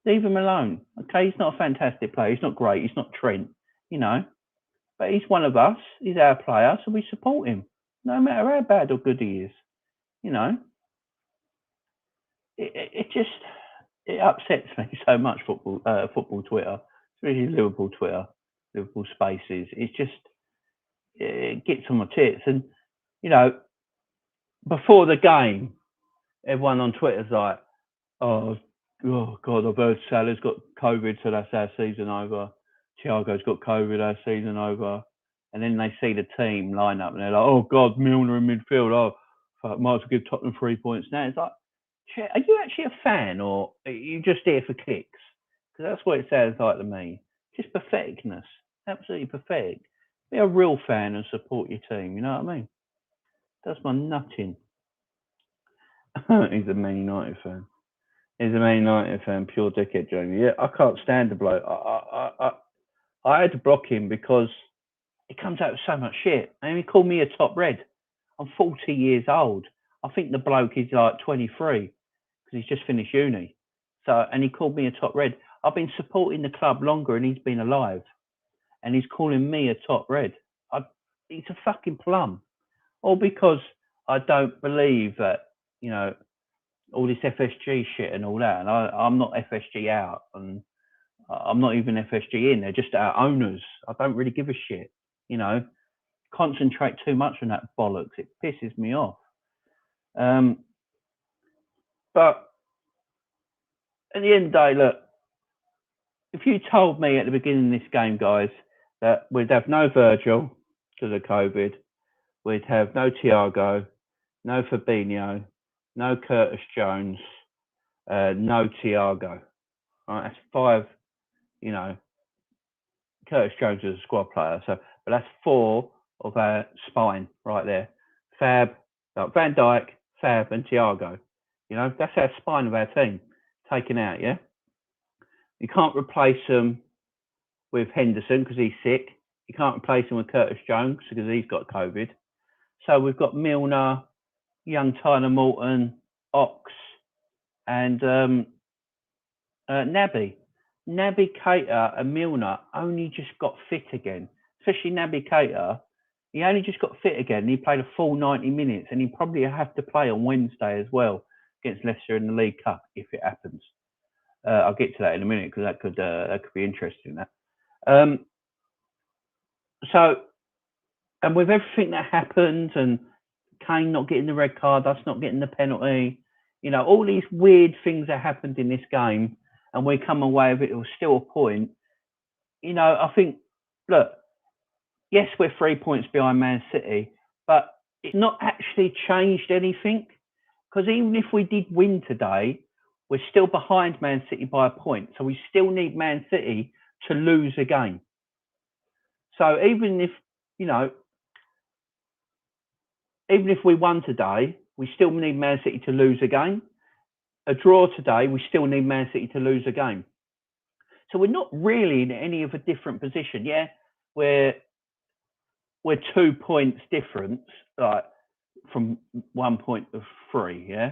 Leave him alone. Okay, he's not a fantastic player. He's not great. He's not Trent, but he's one of us. He's our player, so we support him, no matter how bad or good he is. It upsets me so much. Football Twitter, especially Liverpool Twitter, Liverpool Spaces. It gets on my tits. And before the game, everyone on Twitter's like, "Oh God, I've heard Salah's got COVID, so that's our season over." Thiago's got COVID, our season over. And then they see the team line up and they're like, oh, God, Milner in midfield. Oh, fuck, might as well give Tottenham 3 points now. It's like, are you actually a fan or are you just here for kicks? Because that's what it sounds like to me. Just patheticness. Absolutely pathetic. Be a real fan and support your team. You know what I mean? That's my nutting. He's a Man United fan. He's a Man United fan, pure dickhead, Jamie. Yeah, I can't stand the bloke. I had to block him because he comes out with so much shit. And he called me a top red. I'm 40 years old. I think the bloke is like 23 because he's just finished uni. So, and he called me a top red. I've been supporting the club longer and he's been alive. And he's calling me a top red. He's a fucking plum. All because I don't believe that, you know, all this FSG shit and all that. And I'm not FSG out and I'm not even FSG in. They're just our owners. I don't really give a shit, you know. Concentrate too much on that bollocks. It pisses me off. But at the end of the day, look, if you told me at the beginning of this game, guys, that we'd have no Virgil because of COVID, we'd have no Thiago, no Fabinho, no Curtis Jones, no Thiago. Right, that's 5, you know. Curtis Jones is a squad player, but that's 4 of our spine right there. Fab, Van Dijk, Fab, and Thiago. You know, that's our spine of our team taken out, yeah? You can't replace them with Henderson because he's sick. You can't replace him with Curtis Jones because he's got COVID. So we've got Milner, young Tyler Morton, Ox, and Naby. Naby Keita and Milner only just got fit again, especially Naby Keita. He only just got fit again. He played a full 90 minutes and he probably have to play on Wednesday as well against Leicester in the League Cup if it happens. I'll get to that in a minute because that could be interesting. So, and with everything that happened and Kane not getting the red card, us not getting the penalty, you know, all these weird things that happened in this game and we come away with it was still a point. You know, I think, look, yes, we're 3 points behind Man City, but it's not actually changed anything because even if we did win today, we're still behind Man City by a point. So we still need Man City to lose a game. So even if, you know, even if we won today, we still need Man City to lose a game. A draw today, we still need Man City to lose a game. So we're not really in any of a different position. Yeah, we're 2 points difference, like from 1 point of 3. Yeah,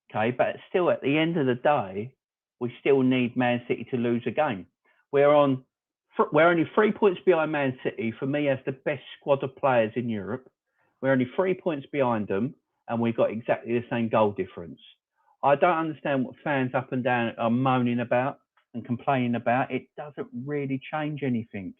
okay, but still at the end of the day, we still need Man City to lose a game. We're only 3 points behind Man City. For me, as the best squad of players in Europe, we're only 3 points behind them, and we've got exactly the same goal difference. I don't understand what fans up and down are moaning about and complaining about. It doesn't really change anything.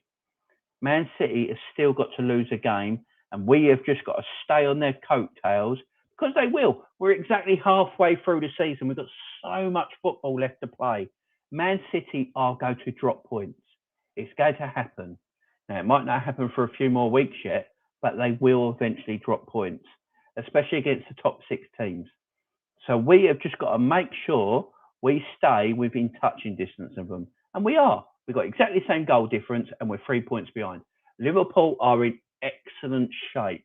Man City has still got to lose a game, and we have just got to stay on their coattails because they will. We're exactly halfway through the season. We've got so much football left to play. Man City are going to drop points. It's going to happen. Now, it might not happen for a few more weeks yet, but they will eventually drop points, especially against the top 6 teams. So we have just got to make sure we stay within touching distance of them. And we are. We've got exactly the same goal difference and we're 3 points behind. Liverpool are in excellent shape.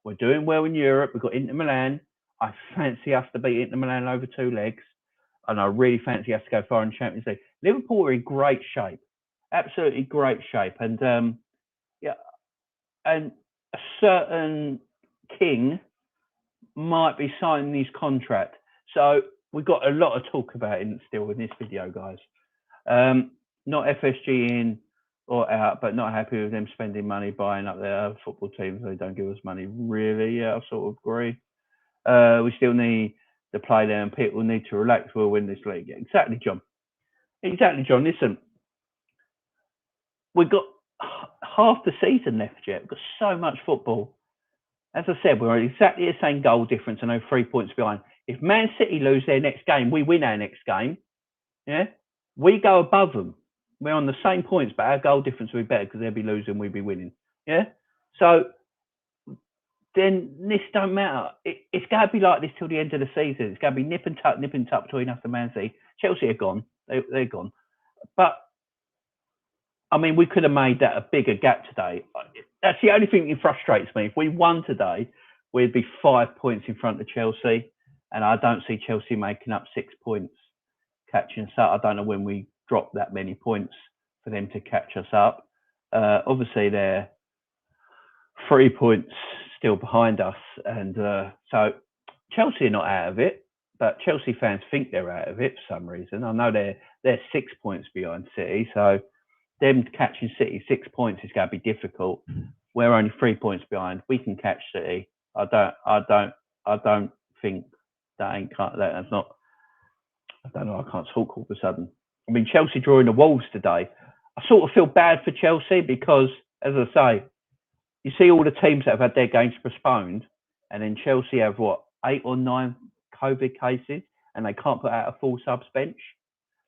We're doing well in Europe. We've got Inter Milan. I fancy us to beat Inter Milan over 2 legs. And I really fancy us to go far in the Champions League. Liverpool are in great shape. Absolutely great shape. And yeah, and a certain king might be signing his contract. So we've got a lot of talk about it still in this video, guys. Not FSG in or out, but not happy with them spending money buying up their football teams. They don't give us money, really. Yeah, I sort of agree. We still need to play there and people need to relax. We'll win this league. Exactly, John. Exactly, John. Listen, we've got half the season left yet. We've got so much football. As I said, we're exactly the same goal difference and 3 points behind. If Man City lose their next game, we win our next game. Yeah, we go above them. We're on the same points, but our goal difference will be better because they'll be losing, we'll be winning. Yeah. So then this don't matter. It's going to be like this till the end of the season. It's going to be nip and tuck between us and Man City. Chelsea are gone. They're gone. But I mean, we could have made that a bigger gap today. That's the only thing that frustrates me. If we won today, we'd be 5 points in front of Chelsea, and I don't see Chelsea making up 6 points, catching us up. I don't know when we drop that many points for them to catch us up. Obviously, they're 3 points still behind us, and so Chelsea are not out of it. But Chelsea fans think they're out of it for some reason. I know they're 6 points behind City, so them catching City 6 points is going to be difficult. We're only 3 points behind. We can catch City. I don't think that's not. I don't know. I can't talk all of a sudden. I mean, Chelsea drawing the Wolves today. I sort of feel bad for Chelsea because, as I say, you see all the teams that have had their games postponed, and then Chelsea have 8 or 9 COVID cases, and they can't put out a full subs bench.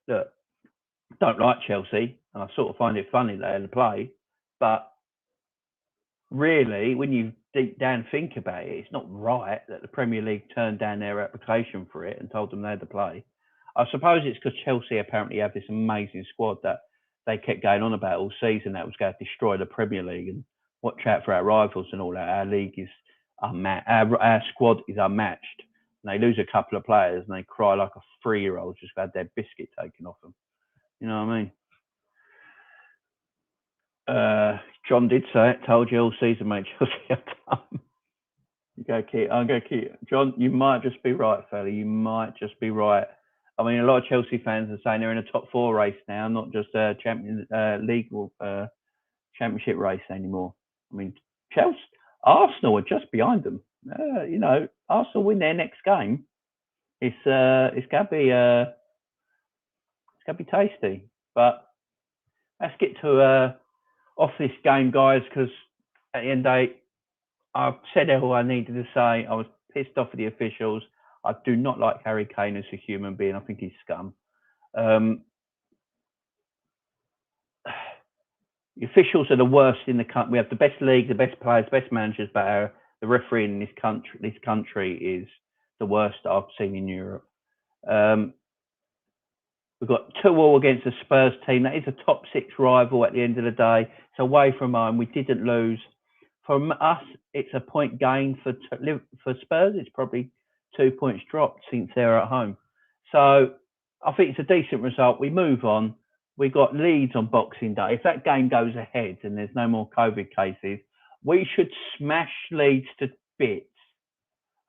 Look, don't like Chelsea, and I sort of find it funny they had to play, but really, when you deep down think about it, it's not right that the Premier League turned down their application for it and told them they had to play. I suppose it's because Chelsea apparently have this amazing squad that they kept going on about all season that was going to destroy the Premier League and watch out for our rivals and all that. Our league is our squad is unmatched. And they lose a couple of players and they cry like a 3-year-old just had their biscuit taken off them. You know what I mean? John did say it. Told you all season, mate. Chelsea are done. I'm going to keep. John, you might just be right, fella. You might just be right. I mean, a lot of Chelsea fans are saying they're in a top 4 race now, not just a league or championship race anymore. I mean, Arsenal are just behind them. Arsenal win their next game. It's going to be tasty. But let's get to off this game, guys, because at the end of the day, I've said all I needed to say. I was pissed off at the officials. I do not like Harry Kane as a human being. I think he's scum. The officials are the worst in the country. We have the best league, the best players, the best managers, but the referee in this country is the worst I've seen in Europe. We've got 2-2 against the Spurs team. That is a top 6 rival at the end of the day. It's away from home. We didn't lose. For us, it's a point gain. For Spurs, it's probably 2 points dropped since they're at home. So I think it's a decent result. We move on. We got Leeds on Boxing Day. If that game goes ahead and there's no more COVID cases, we should smash Leeds to bits.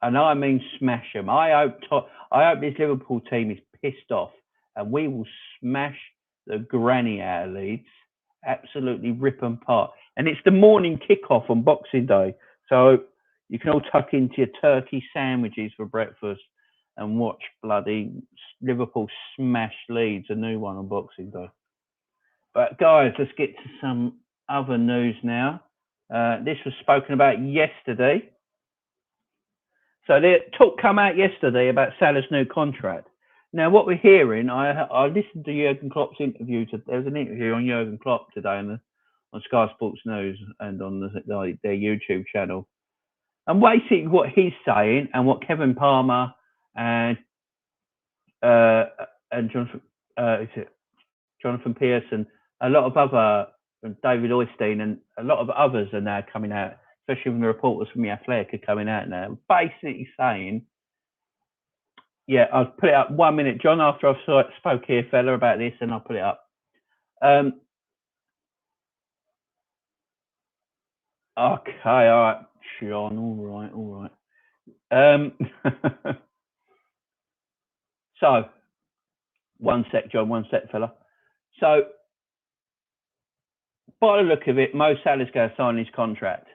And I mean smash them. I hope this Liverpool team is pissed off and we will smash the granny out of Leeds. Absolutely rip them apart. And it's the morning kickoff on Boxing Day. So you can all tuck into your turkey sandwiches for breakfast and watch bloody Liverpool smash Leeds, a new one on Boxing Day. But guys, let's get to some other news now. This was spoken about yesterday. So the talk come out yesterday about Salah's new contract. Now, what we're hearing, I listened to Jurgen Klopp's interview. There was an interview on Jurgen Klopp today on Sky Sports News and on their YouTube channel. And basically what he's saying and what Kevin Palmer and Jonathan Pearson, a lot of other, David Oystein and a lot of others are now coming out, especially when the reporters from The Athletic are coming out now, basically saying, yeah, I'll put it up 1 minute, John, after I've spoke here, fella, about this, and I'll put it up. Okay, all right, John, all right. So, one sec, John, one sec, fella. So, by the look of it, Mo Salah's going to sign his contract.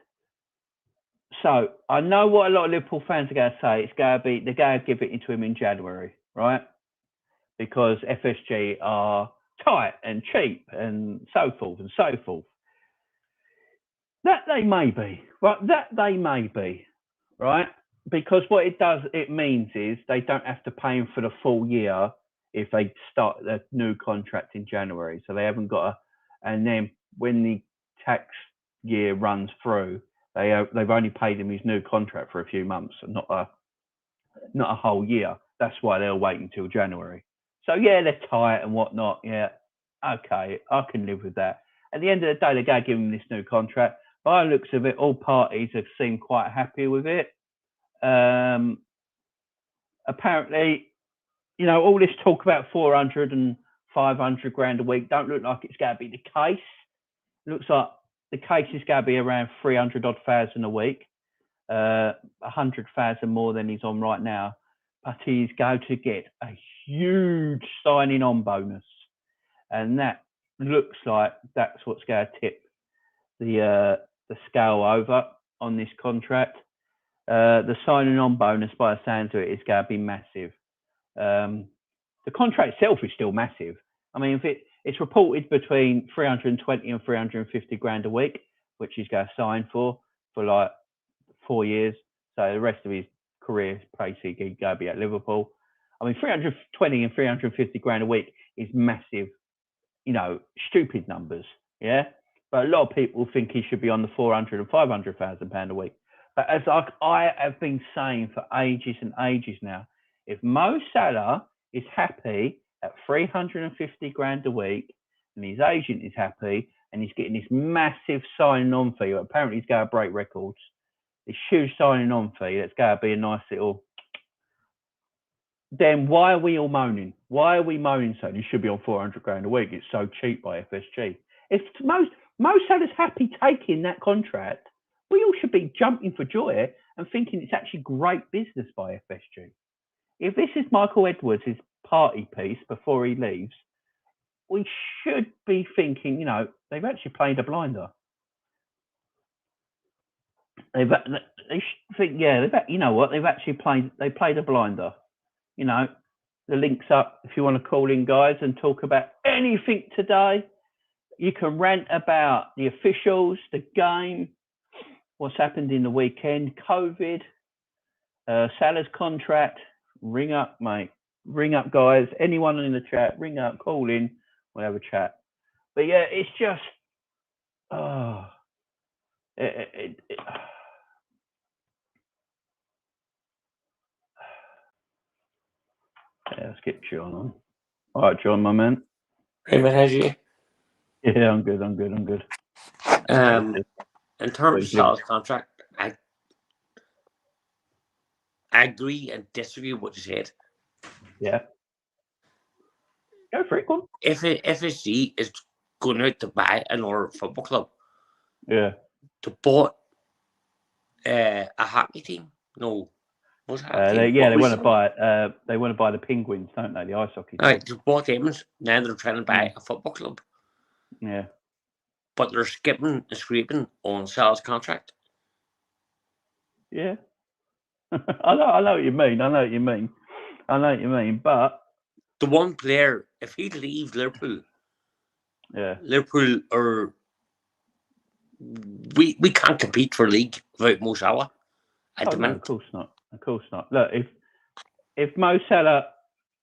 So, I know what a lot of Liverpool fans are going to say. It's going to be, they're going to give it into him in January, right? Because FSG are tight and cheap and so forth and so forth. That they may be, right? Because what it means is they don't have to pay him for the full year if they start a new contract in January. So they haven't got and then when the tax year runs through, they've only paid him his new contract for a few months, and not a whole year. That's why they'll wait until January. So yeah, they're tight and whatnot. Yeah, okay, I can live with that. At the end of the day, they're going to give him this new contract. By the looks of it, all parties have seemed quite happy with it. Apparently, all this talk about 400 and 500 grand a week don't look like it's going to be the case. It looks like the case is going to be around 300 odd thousand a week, 100,000 more than he's on right now. But he's going to get a huge signing on bonus, and that looks like that's what's going to tip the scale over on this contract. The signing on bonus, by the sounds of it, is going to be massive. The contract itself is still massive. I mean, if it's reported between 320 and 350 grand a week, which he's going to sign for like 4 years. So the rest of his career, basically, he's going to be at Liverpool. I mean, 320 and 350 grand a week is massive, stupid numbers, yeah? But a lot of people think he should be on the 400 and 500,000 pound a week. But as I have been saying for ages and ages now, if Mo Salah is happy at 350 grand a week, and his agent is happy, and he's getting this massive signing on fee, apparently he's going to break records, this huge signing on fee, that's going to be a nice little... Then why are we all moaning? Why are we moaning saying he should be on 400 grand a week? It's so cheap by FSG. If Mo Salah's happy taking that contract, we all should be jumping for joy and thinking it's actually great business by FSG. If this is Michael Edwards' party piece before he leaves, we should be thinking, they've actually played a blinder. They think, they've actually played a blinder. The link's up if you want to call in, guys, and talk about anything today. You can rant about the officials, the game, what's happened in the weekend, COVID, Salah's contract. Ring up, mate. Ring up, guys. Anyone in the chat, ring up, call in. We'll have a chat. But yeah, it's just, yeah, let's get John on. All right, John, my man. Hey, man, how's you? Yeah, I'm good. In terms of Salah's contract, I agree and disagree with what you said. Yeah. Go for it, go. If FSG is going out to buy another football club, yeah, to buy a hockey team, no, what's hockey team? They want to buy it. They want to buy the Penguins, don't they? The ice hockey team. Right, to buy them. Now they're trying to buy a football club. Yeah, but they're skipping and scraping on Salah's contract. Yeah, I know what you mean. But the one player, if he leaves Liverpool, Liverpool are we can't compete for league without Mo Salah. No, of course not. Look, if Mo Salah,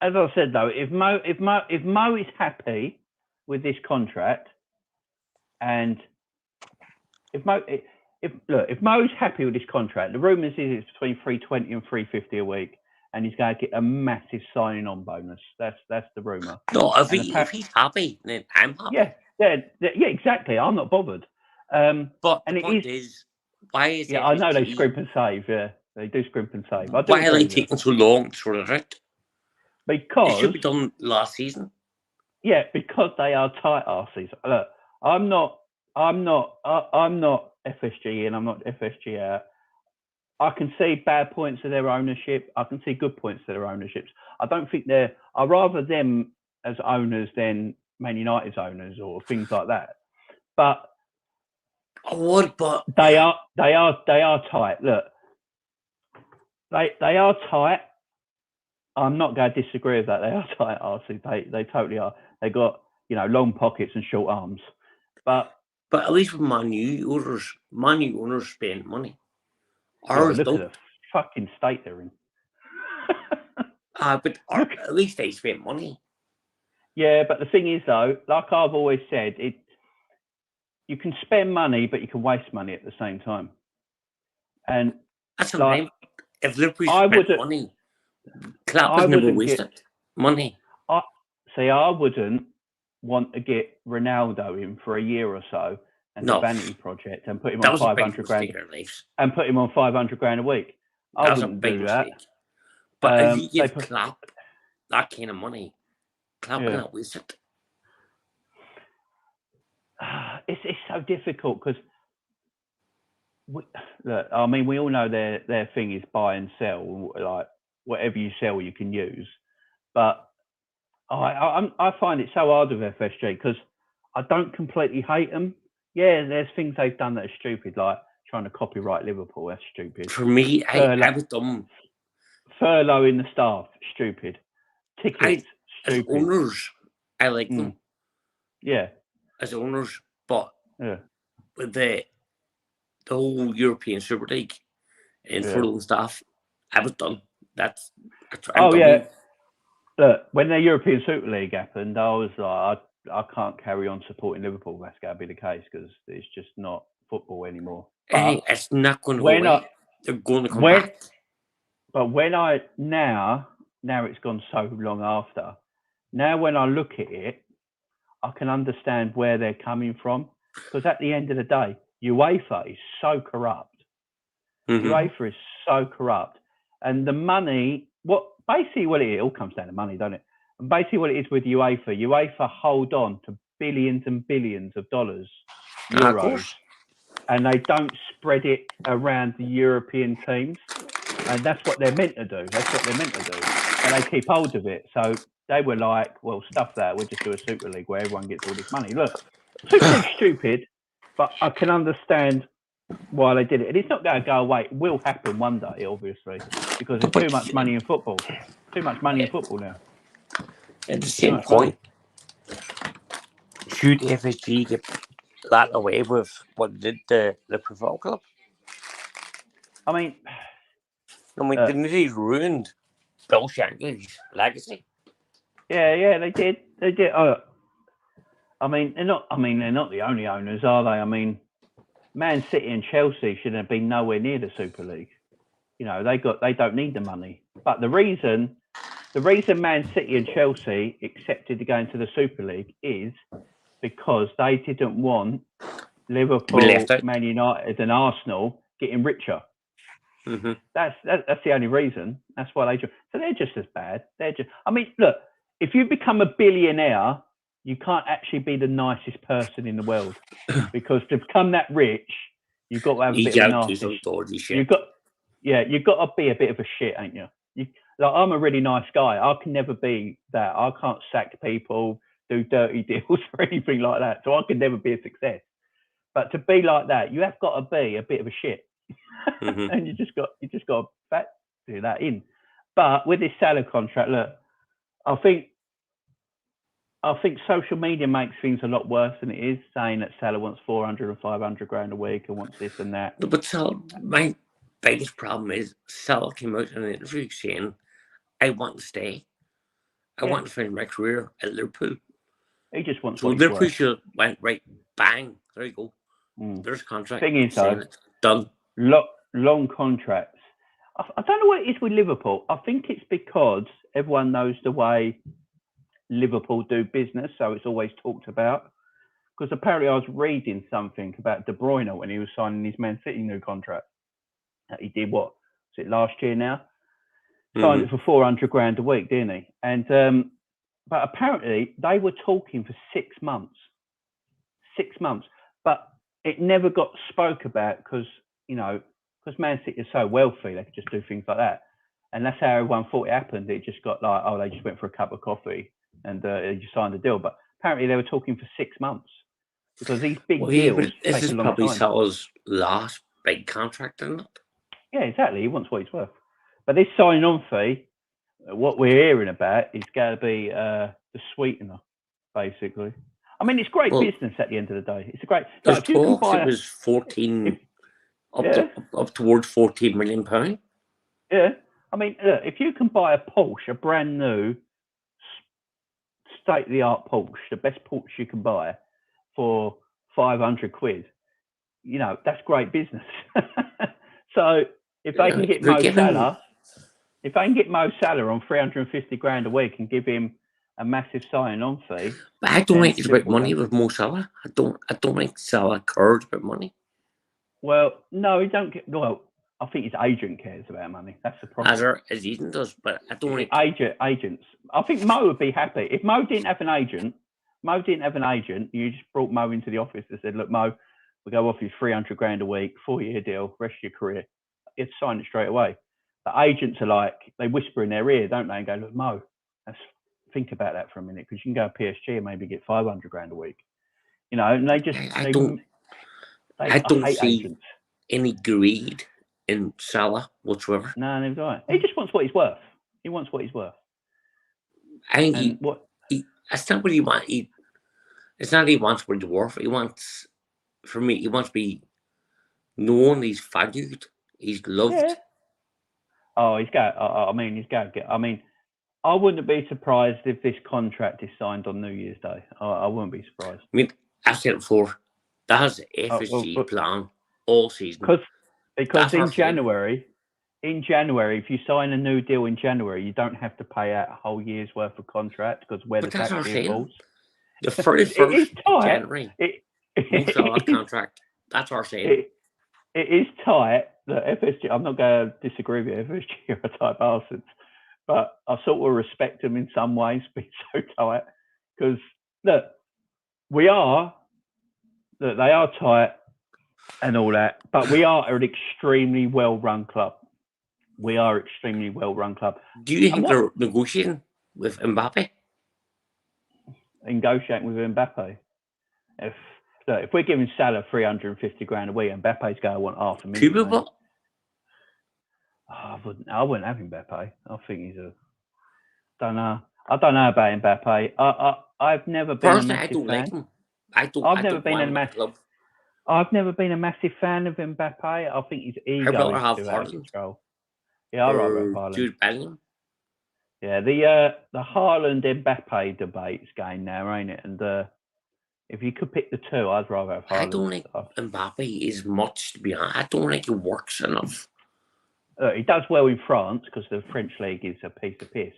as I said though, if Mo is happy with this contract, and if Mo's happy with this contract, the rumours is it's between 320 and 350 a week, and he's going to get a massive signing on bonus. That's the rumour. No, if he's happy, then I'm happy. Yeah, exactly. I'm not bothered. But the point is, why is FSG, I know they scrimp and save. Yeah, they do scrimp and save. Why are they taking so long to sort it out? Because it should be done last season. Yeah, because they are tight asses. Look, I'm not FSG in. I'm not FSG out. I can see bad points of their ownership. I can see good points of their ownerships. I don't think I'd rather them as owners than Man United's owners or things like that. But I would, but they are tight. Look, they are tight. I'm not going to disagree with that. They are tight arses. They totally are. They got long pockets and short arms. But at least with Man U owners spend money. Look at the fucking state they're in. But at least they spent money. Yeah, but the thing is, though, like I've always said, you can spend money, but you can waste money at the same time. And that's what I mean. If Liverpool spent money, Klopp has never wasted money. I wouldn't want to get Ronaldo in for a year or so and the vanity project and put him on 500 grand and put him on 500 grand a week. I wouldn't do that. But if you give Klopp that kind of money, Klopp will not waste it. It's so difficult because look, I mean, we all know their thing is buy and sell. Like whatever you sell, you can use. But I find it so hard with FSG because I don't completely hate them. Yeah, there's things they've done that are stupid, like trying to copyright Liverpool. That's stupid. For me, I was dumb. Furloughing the staff, stupid. Tickets, stupid. As owners, I like them. Yeah. As owners, but with the whole European Super League and furloughing staff, I was done. Look, when the European Super League happened, I was like, I can't carry on supporting Liverpool. That's got to be the case because it's just not football anymore. It's not going to go away. They're going to come back. But when now it's gone so long after. Now when I look at it, I can understand where they're coming from because at the end of the day, UEFA is so corrupt. UEFA is so corrupt, and the money. It all comes down to money, don't it? And basically, what it is with UEFA hold on to billions and billions of dollars, euros, and they don't spread it around the European teams. And that's what they're meant to do. And they keep hold of it. So they were like, well, stuff that. We'll just do a Super League where everyone gets all this money. Look, Super League's stupid, but I can understand why they did it. And it's not going to go away. It will happen one day, obviously, because there's too much money in football. Too much money in football now. At the same point, should FSG get that away with what did the Liverpool club? I mean, they nearly ruined Bill Shankly's legacy. Yeah, they did. I mean, they're not the only owners, are they? I mean, Man City and Chelsea should have been nowhere near the Super League. You know, they don't need the money. But the reason Man City and Chelsea accepted to go into the Super League is because they didn't want Liverpool, Man United, and Arsenal getting richer. That's the only reason. That's why so they're just as bad. I mean, look, if you become a billionaire, you can't actually be the nicest person in the world because to become that rich, you've got to have a bit of nasty shit. You've got to be a bit of a shit, ain't you? Like I'm a really nice guy. I can never be that. I can't sack people, do dirty deals or anything like that. So I can never be a success. But to be like that, you have got to be a bit of a shit. And you just got to factor that in. But with this Salah contract, look, I think social media makes things a lot worse than it is, saying that Salah wants 400 and 500 grand a week and wants this and that. But Salah, my biggest problem is Salah came out in an interview saying, I want to stay. I want to finish my career at Liverpool. He just wants. So Liverpool should have went right, bang, there you go. There's contract. Thing is, though, done. Long contracts. I don't know what it is with Liverpool. I think it's because everyone knows the way Liverpool do business, so it's always talked about. Because apparently I was reading something about De Bruyne when he was signing his Man City new contract. He did what? Was it last year now? Signed it for 400 grand a week, didn't he? And but apparently they were talking for 6 months. 6 months. But it never got spoke about because Man City is so wealthy, they could just do things like that. And that's how everyone thought it happened. It just got like, they just went for a cup of coffee and they just signed a deal. But apparently they were talking for 6 months because these big deals this is probably Salah's last big contract, isn't it? Yeah, exactly. He wants what he's worth. But this signing on fee, what we're hearing about is going to be the sweetener, basically. I mean, it's great business at the end of the day. It's a great. There's talks it was 14, up towards £14 million. Yeah, I mean, look, if you can buy a Porsche, a brand new, state-of-the-art Porsche, the best Porsche you can buy for 500 quid, you know, that's great business. So if they can get They're Mo giving, Salah, if they can get Mo Salah on 350 grand a week and give him a massive sign-on fee, but I don't then think it's about Liverpool money go. with Mo Salah. I don't think Salah cares about money. Well, no, he don't get. Well, I think his agent cares about money. That's the problem. As Eden does, but I don't think Agents. I think Mo would be happy if Mo didn't have an agent. You just brought Mo into the office and said, "Look, Mo, we go off you 300 grand a week, 4-year deal, rest of your career." He'd sign it straight away. The agents are like, they whisper in their ear, don't they, and go, "Look, Mo, let's think about that for a minute, because you can go to PSG and maybe get 500 grand a week." You know, and they just I don't hate see agents. any greed in Salah whatsoever. No, they've got it. He just wants what he's worth. He wants what he's worth. I think And what? that's not what he wants. It's not he wants what he's worth. He wants, for me, he wants to be known. He's valued. He's loved. Yeah. Oh, he's got. I mean, he's got. I mean, I wouldn't be surprised if this contract is signed on New Year's Day. I wouldn't be surprised. I mean, I've said it before. That's the FSG plan all season. Because in January, if you sign a new deal in January, you don't have to pay out a whole year's worth of contract, because where the tax falls. The 31st of January, most of our It contract. That's our saying. It is tight. The FSG. I'm not going to disagree with FSG are type bastards, but I sort of respect them in some ways, being so tight. Because look, they are tight and all that, but we are an extremely well-run club. Do you think they're negotiating with Mbappe? Negotiating with Mbappe? If we're giving Salah 350 grand a week, Mbappe's going to want $500,000. I wouldn't have Mbappe. I think he's a. I don't know about Mbappe. I've never been a massive fan. I've never been a massive fan of Mbappe. I think his ego is too out of control. Yeah, I rather have Haaland. Jude Bellingham. Yeah, the Haaland Mbappe debate's going now, ain't it? And if you could pick the two, I'd rather have Haaland. I don't think Mbappe is much, to be honest. I don't think he works enough. He does well in France, because the French league is a piece of piss.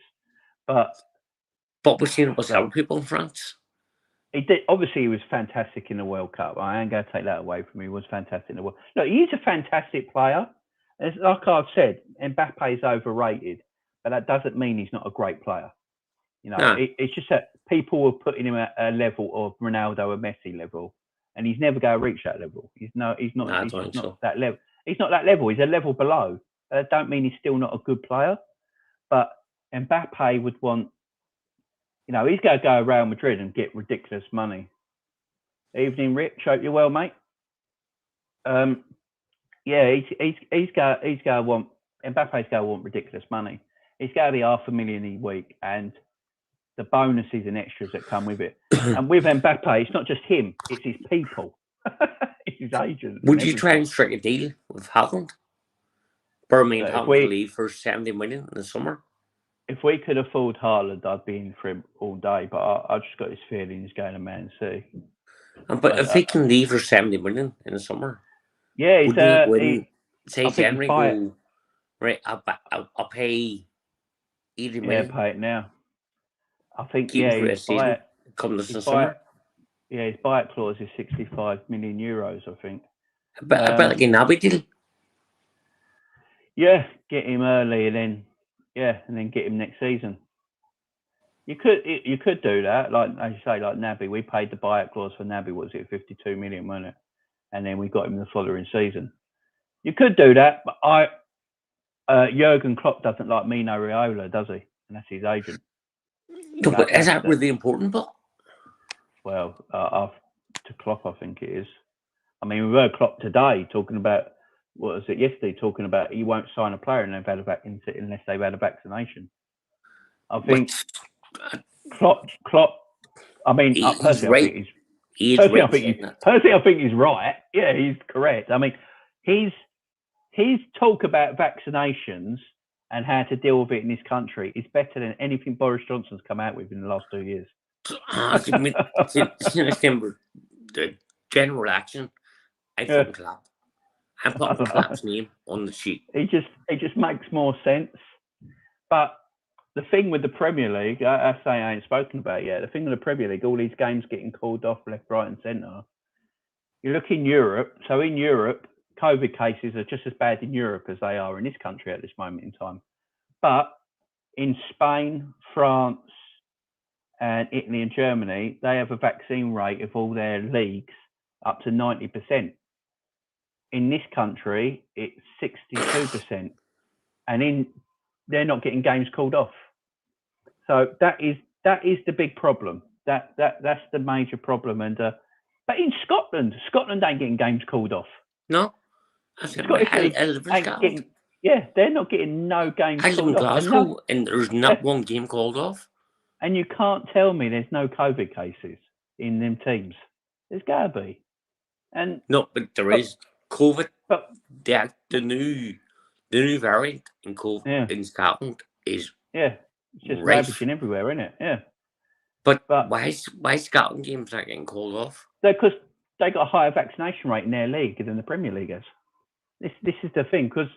But we've seen it with other people in France. He did. Obviously, he was fantastic in the World Cup. I ain't going to take that away from him. He was fantastic in the World Cup. No, he's a fantastic player. It's like I've said, Mbappe is overrated, but that doesn't mean he's not a great player. You know, it's just that people were putting him at a level of Ronaldo or Messi level, and he's never going to reach that level. He's not that level. He's not that level. He's a level below. That don't mean he's still not a good player. But Mbappe would want, you know, he's going to go Real Madrid and get ridiculous money. Evening, Rich. Hope you're well, mate. Yeah, he's going to want, Mbappe's going to want ridiculous money. He's going to be $500,000 a week, and the bonuses and extras that come with it. And with Mbappe, it's not just him; it's his people, it's his agents. Would you try and strike a deal with Haaland? Birmingham Haaland will leave for 70 million in the summer. If we could afford Haaland, I'd be in for him all day. But I just got this feeling he's going to Man City. But if he can leave for 70 million in the summer, yeah, say January, go right. I'll pay 80 million. Yeah, pay it now. I think he's buy it. Come this summer. His buyout clause is 65 million euros. I think. I bet like a Naby deal. Yeah, get him early and then get him next season. You could do that, like as you say, like Naby. We paid the buyout clause for Naby. What was it, 52 million, wasn't it? And then we got him the following season. You could do that, but Jurgen Klopp doesn't like Mino Raiola, does he? And that's his agent. No, but is that really important? But well, to Klopp, I think it is. I mean, we heard Klopp today talking about, what was it yesterday? Talking about he won't sign a player unless they've had a vaccination. I think Klopp. I mean, personally, I think he's right. Yeah, he's correct. I mean, his talk about vaccinations and how to deal with it in this country is better than anything Boris Johnson's come out with in the last 2 years. The general action, I fucking clap. I'm putting Clap's name on the sheet. It just makes more sense. But the thing with the Premier League, I say I ain't spoken about yet. The thing with the Premier League, all these games getting called off left, right, and centre. You look in Europe. So in Europe, COVID cases are just as bad in Europe as they are in this country at this moment in time. But in Spain, France, and Italy and Germany, they have a vaccine rate of all their leagues up to 90%. In this country, it's 62%. And they're not getting games called off. So that is the big problem. That's the major problem. And but in Scotland ain't getting games called off. No, they're not getting no games called off. I live in Glasgow, and there's not one game called off. And you can't tell me there's no COVID cases in them teams. There's gotta be. And no, but there is COVID. But the new variant in COVID in Scotland is it's just ravaging everywhere, isn't it? Yeah. But why Scotland games not getting called off? Because they got a higher vaccination rate in their league than the Premier League has. This is the thing, because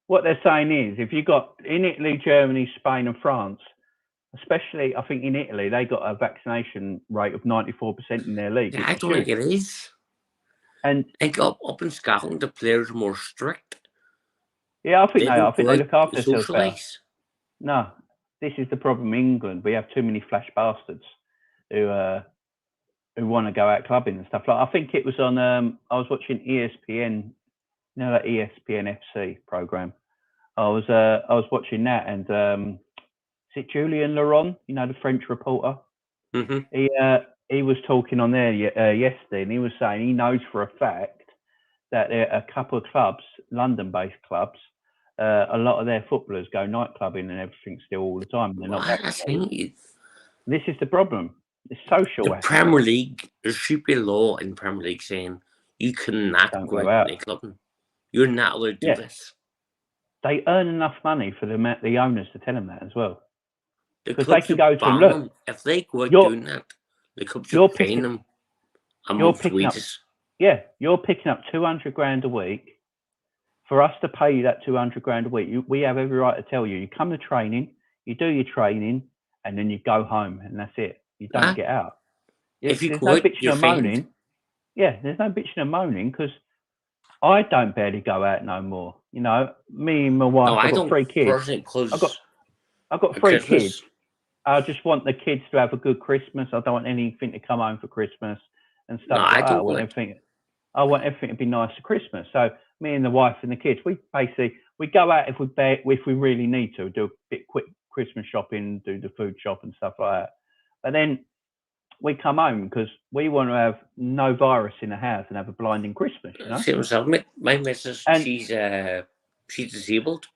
what they're saying is if you got in Italy, Germany, Spain, and France, especially I think in Italy, they got a vaccination rate of 94% in their league. Yeah, I don't think it is. And up in Scotland, the players are more strict. Yeah, I think they look after themselves better. No, this is the problem in England. We have too many flash bastards who want to go out clubbing and stuff. Like I think it was on. I was watching ESPN, that ESPN FC program. I was watching that, and is it Julien Laurent? The French reporter. Mm-hmm. He was talking on there yesterday, and he was saying he knows for a fact that there are a couple of clubs, London-based clubs, a lot of their footballers go nightclubbing and everything still all the time. They're not vaccinated. This is the problem. It's social. The Premier League, there should be a law in Premier League saying you cannot go out nightclubbing. You're not allowed to do this. They earn enough money for the owners to tell them that as well. Because they can go to them. If they go out doing that, the clubs should pay them a month's wages. You're picking up 200 grand a week. For us to pay you that 200 grand a week, we have every right to tell you. You come to training, you do your training, and then you go home, and that's it. You don't get out. If you go out, you're moaning. There's no bitching and moaning because I don't barely go out no more. Me and my wife. I've got 3 kids. I've got 3 kids. I just want the kids to have a good Christmas. I don't want anything to come home for Christmas and stuff like that. I want everything to be nice for Christmas. So me and the wife and the kids, we go out if we really need to, do a bit quick Christmas shopping, do the food shop and stuff like that. But then we come home because we want to have no virus in the house and have a blinding Christmas. See myself, my missus, she's disabled.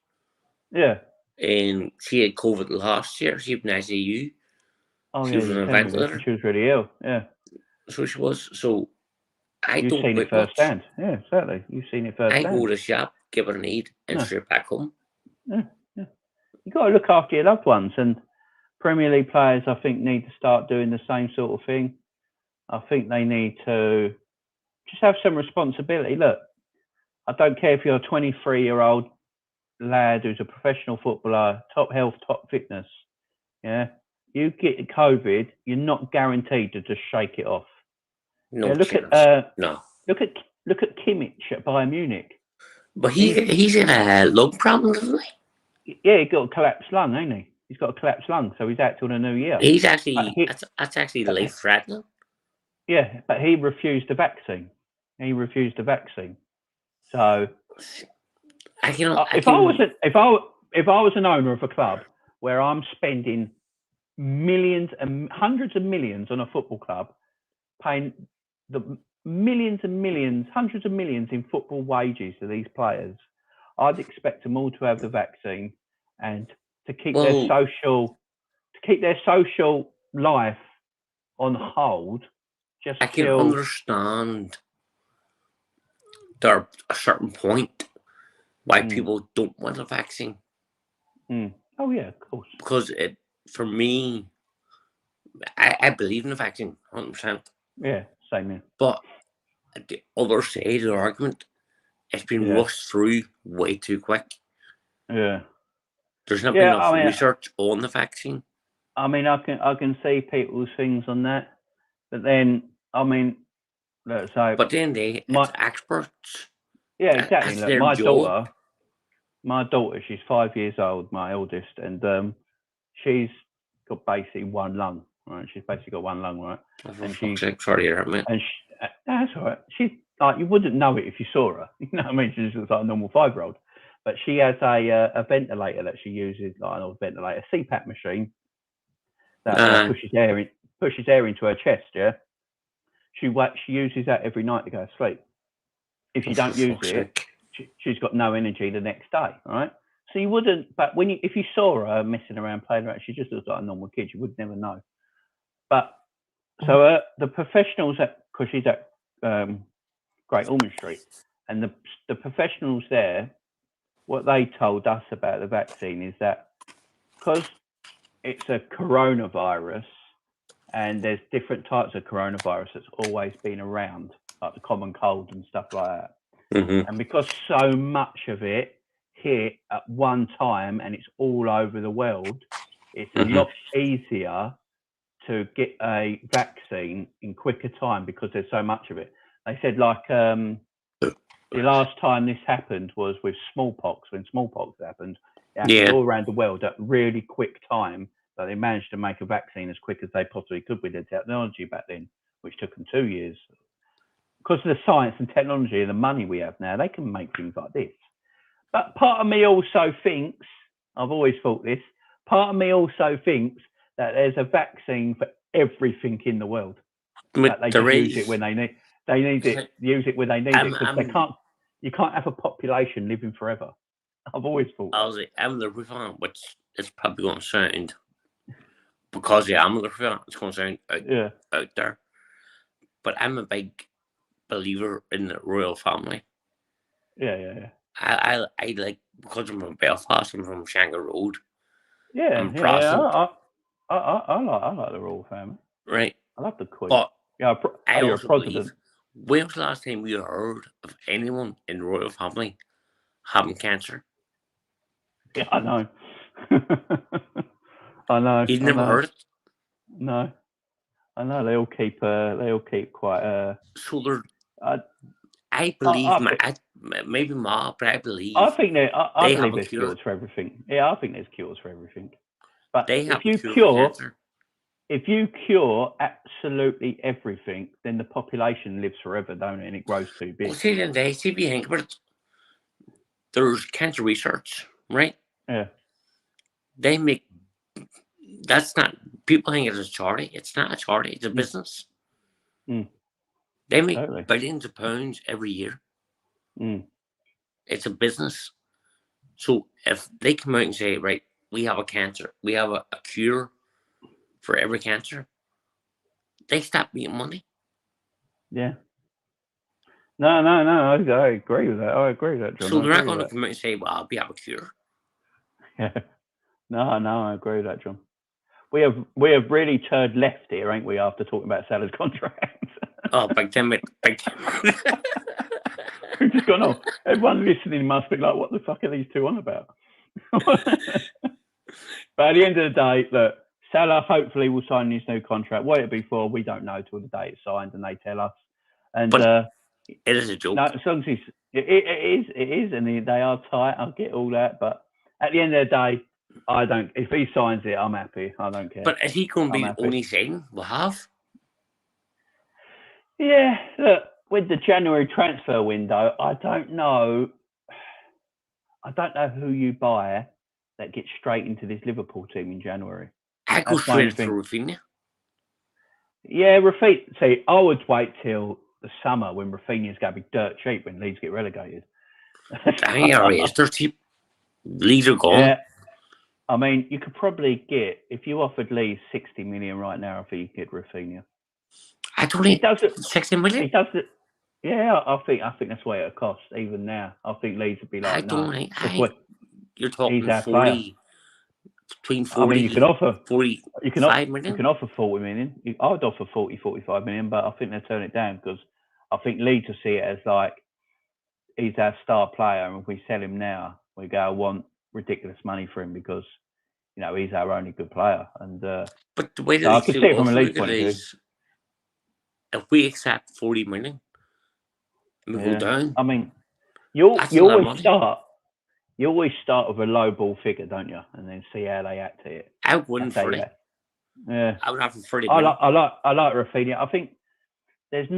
Yeah. And she had COVID last year. She was in ICU. She was on a ventilator. She was really ill. Yeah. So she was. So You've seen it firsthand. Yeah, exactly. You've seen it firsthand. I go to the shop, give her a need, and straight back home. Yeah. You've got to look after your loved ones, and Premier League players, I think, need to start doing the same sort of thing. I think they need to just have some responsibility. Look, I don't care if you're a 23-year-old lad who's a professional footballer, top health, top fitness. Yeah, you get COVID, you're not guaranteed to just shake it off. No, look at Kimmich at Bayern Munich. But he's in a lung problem, isn't he? Yeah, he got a collapsed lung, ain't he? He's got a collapsed lung, so he's out till the new year. He's actually that's actually life-threatening. Yeah, but he refused the vaccine. So if I was an owner of a club where I'm spending millions and hundreds of millions on a football club, paying the millions and millions, hundreds of millions in football wages to these players, I'd expect them all to have the vaccine and to keep their social life on hold. I can understand there a certain point why people don't want a vaccine. Oh yeah, of course. Because for me, I believe in the vaccine 100%. Yeah, same here. But at the other side of the argument, it's been rushed through way too quick. Yeah. There's not been enough research on the vaccine. I mean, I can see people's things on that, but then I mean, let's say. But then it's experts. Yeah, exactly. That's Look, their job. my daughter, she's 5 years old, my eldest, and she's got basically one lung, right? She's basically got one lung, right? And she's sorry, mate. And that's all right. She's like, you wouldn't know it if you saw her. You know what I mean? She just looks like a normal 5-year-old. But she has a ventilator that she uses, like an old ventilator, a CPAP machine that pushes air into her chest. Yeah, she uses that every night to go to sleep. If you don't use it, she's got no energy the next day. All right. So you wouldn't. But if you saw her messing around, playing around, she just looks like a normal kid. You would never know. But so the professionals because she's at Great Ormond Street, and the professionals there, what they told us about the vaccine is that because it's a coronavirus and there's different types of coronavirus that's always been around, like the common cold and stuff like that. Mm-hmm. And because so much of it hit at one time and it's all over the world, it's a lot easier to get a vaccine in quicker time because there's so much of it. They said the last time this happened was with smallpox. When smallpox happened, it happened all around the world at really quick time. But they managed to make a vaccine as quick as they possibly could with the technology back then, which took them 2 years. Because of the science and technology and the money we have now, they can make things like this. But part of me also thinks, I've always thought this, part of me also thinks that there's a vaccine for everything in the world. That they just use it when they need. They need it. Use it when they need it because they can't. You can't have a population living forever. I've always thought. I'm the fan, which is probably going to sound because I'm the fan. It's going to sound out there, but I'm a big believer in the royal family. Yeah. I like because I'm from Belfast. I'm from Shanghai Road. Yeah, I like the royal family. Right. I love the Queen. But I also believe. When was the last time we heard of anyone in the royal family having cancer? Yeah, I know. I know. You've never heard it? No. I know they all keep quite. So they're. I believe maybe Ma, but I believe. I think I believe there's cures for everything. Yeah, I think there's cures for everything. But if you cure absolutely everything, then the population lives forever, don't it? And it grows too big. Well, see, if you think about it, there's cancer research, right? Yeah. They make. That's not. People think it's a charity. It's not a charity. It's a business. They make billions of pounds every year. It's a business. So if they come out and say, right, we have a cancer, we have a cure for every cancer, they stop making money. Yeah. No, I agree with that. I agree with that, John. So they're not going to come out and say, well, we have a cure. Yeah. No, I agree with that, John. We have really turned left here, ain't we, after talking about Salah's contract? Oh, big time. We've just gone off. Everyone listening must be like, what the fuck are these two on about? But at the end of the day, look, Salah hopefully will sign his new contract. What it'll be for, we don't know till the day it's signed and they tell us. And but it is a joke. No, as long as it is, and they are tight. I'll get all that, but at the end of the day, I don't. If he signs it, I'm happy. I don't care. But is he going to be the only signing we'll have? Yeah, look, with the January transfer window, I don't know who you buy that gets straight into this Liverpool team in January. I go straight to Rafinha. Yeah, Rafinha. See, I would wait till the summer when Rafinha's going to be dirt cheap when Leeds get relegated. They're cheap. Leeds are gone. Yeah. I mean, you could probably get, if you offered Leeds 60 million right now, if you get Rafinha. I don't think 60 million. He does it. Yeah, I think that's what it costs even now. I think Leeds would be like, you're talking 40. between 40, you can offer 45 million. You can offer 40 million. I would offer 40, 45 million, but I think they'll turn it down because I think Leeds will see it as like he's our star player, and if we sell him now, we go want ridiculous money for him because he's our only good player. And but the way that I can see it from a Leeds point of view. If we accept 40 million and we go down, I mean, you always start with a low ball figure, don't you? And then see how they act to it. I wouldn't for it. Yeah, I would have for 30 I million. like Rafinha. I think there's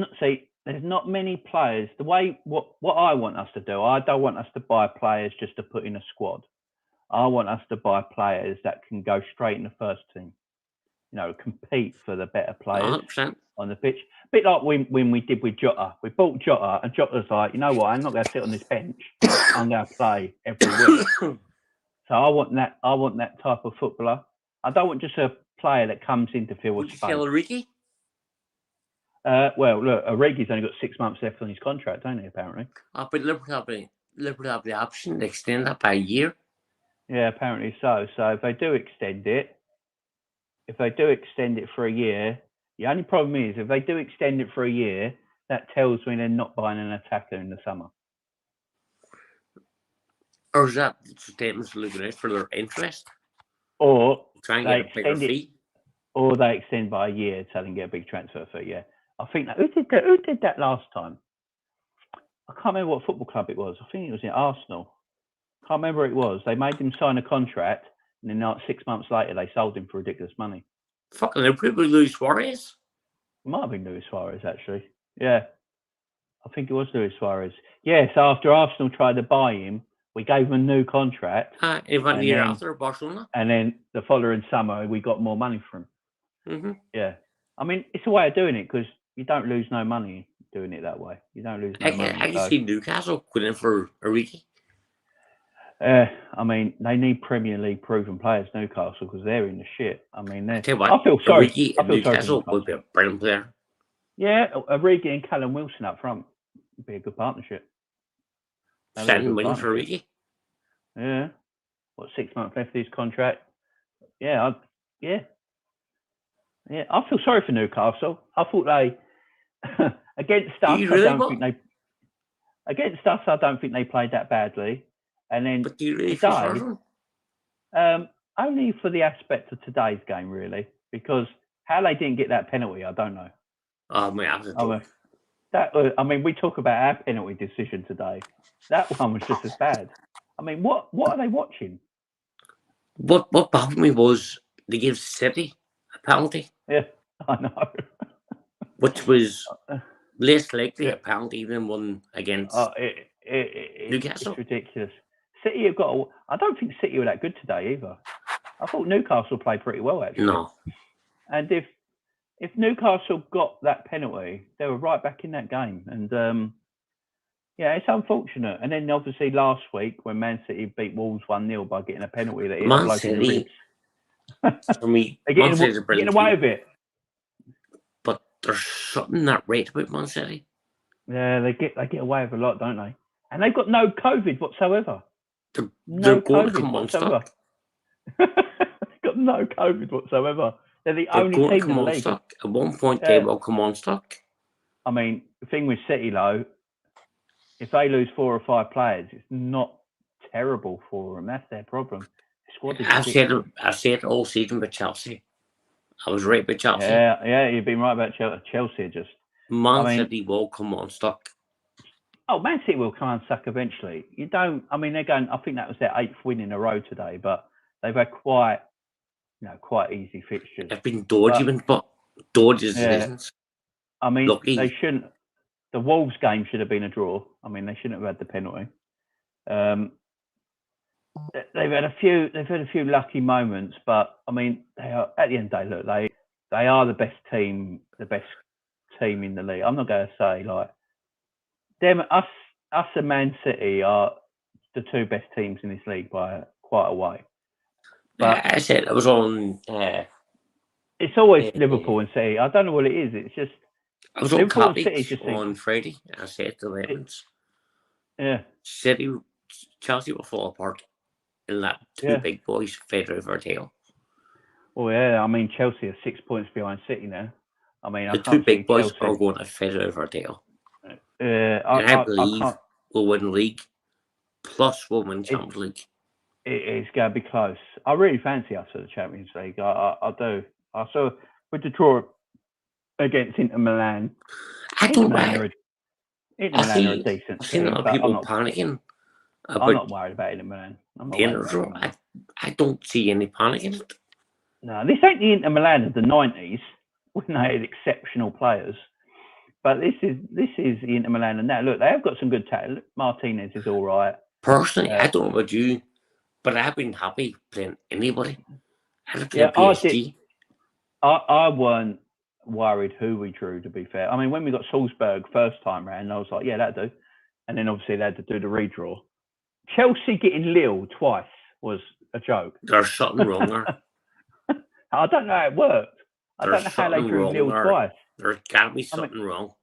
not many players. The way what I want us to do, I don't want us to buy players just to put in a squad. I want us to buy players that can go straight in the first team. Compete for the better players 100%. On the pitch. A bit like when we did with Jota. We bought Jota, and Jota's like, you know what? I'm not going to sit on this bench. I'm going to play every week. So I want that type of footballer. I don't want just a player that comes in to fill a space. Would you sell Origi? Well, look, Origi's only got 6 months left on his contract, don't he? Apparently. But Liverpool have the option to extend that by a year. Yeah, apparently so. So if they do extend it for a year, the only problem is if they do extend it for a year, that tells me they're not buying an attacker in the summer. Or is that statements looking out for their interest? Or try and get a bigger fee? Or they extend by a year so they can get a big transfer fee, yeah. I think that who did that last time? I can't remember what football club it was. I think it was in Arsenal. Can't remember what it was. They made him sign a contract, and then like 6 months later they sold him for ridiculous money. Fucking they'll probably lose Suarez. It might have been Luis Suarez, actually. Yeah. I think it was Luis Suarez. Yeah, so after Arsenal tried to buy him, we gave him a new contract. Even the year after Barcelona. And then the following summer, we got more money from him. Mm-hmm. Yeah. I mean, it's a way of doing it because you don't lose no money doing it that way. You don't lose no money. I can see Newcastle going in for Origi. I mean, they need Premier League proven players, Newcastle, because they're in the shit. I mean, I feel sorry. Origi and Newcastle would be a brilliant player. Yeah, Origi and Callum Wilson up front would be a good partnership. 7 million for Origi. Yeah. 6 months left of his contract? Yeah, I feel sorry for Newcastle. I thought they against us. I don't think they played that badly. And then but do you really today, only for the aspect of today's game, really, because how they didn't get that penalty, I don't know. Oh, we talk about our penalty decision today. That one was just as bad. I mean, what are they watching? What bothered me was they gave City a penalty. Yeah, I know. Which was less likely a penalty than one against Newcastle. It's ridiculous. City have got. I don't think City were that good today either. I thought Newcastle played pretty well actually. No. And if Newcastle got that penalty, they were right back in that game. And it's unfortunate. And then obviously last week when Man City beat Wolves 1-0 by getting a penalty that hit a bloke in the ribs. For me, they're getting away with it. But there's something not right about Man City. Yeah, they get away with a lot, don't they? And they've got no COVID whatsoever. They're going to come unstuck. They've got no COVID whatsoever. They're the only team in the league. At one point, they will come unstuck. I mean, the thing with City, though, if they lose 4 or 5 players, it's not terrible for them. That's their problem. The squad is I've said all season with Chelsea. I was right with Chelsea. Yeah, you've been right about Chelsea. Just Man City will come unstuck. Oh, Man City will come unstuck eventually. You don't. I mean, they're going. I think that was their 8th win in a row today, but they've had quite easy fixtures. They've been dodgy, but dodgy seasons. I mean, they shouldn't. The Wolves game should have been a draw. I mean, they shouldn't have had the penalty. They've had a few lucky moments, but I mean, they are at the end of the day. Look, they are the best team in the league. I'm not going to say like them. Us and Man City are the 2 best teams in this league by quite a way. But I said it was on. It's always Liverpool and City. I don't know what it is. It's just I was on on Friday. I said to Lemons. Yeah. Chelsea will fall apart. in that two big boys fed over our tail. Oh yeah, I mean Chelsea are 6 points behind City now. I mean, the two big boys are going to fed over our tail. I believe we'll win the league, plus we'll win Champions League. It's going to be close. I really fancy us for the Champions League. I do. I saw with the draw against Inter Milan. Inter Milan are a decent team. A lot of people panicking. I'm not worried about Inter Milan. I'm not worried about Inter Milan. I don't see any panic in it. No, this ain't the Inter Milan of the 90s when they had exceptional players. But this is the Inter Milan and now. Look, they have got some good talent. Martinez is all right. Personally, I don't know about you, but I've been happy playing anybody. I play PSG. I weren't worried who we drew, to be fair. I mean, when we got Salzburg first time round, I was like, yeah, that'll do. And then obviously they had to do the redraw. Chelsea getting Lille twice was a joke. There's something wrong there. I don't know how it worked. I don't know how they drew Lille twice. There's got to be something wrong.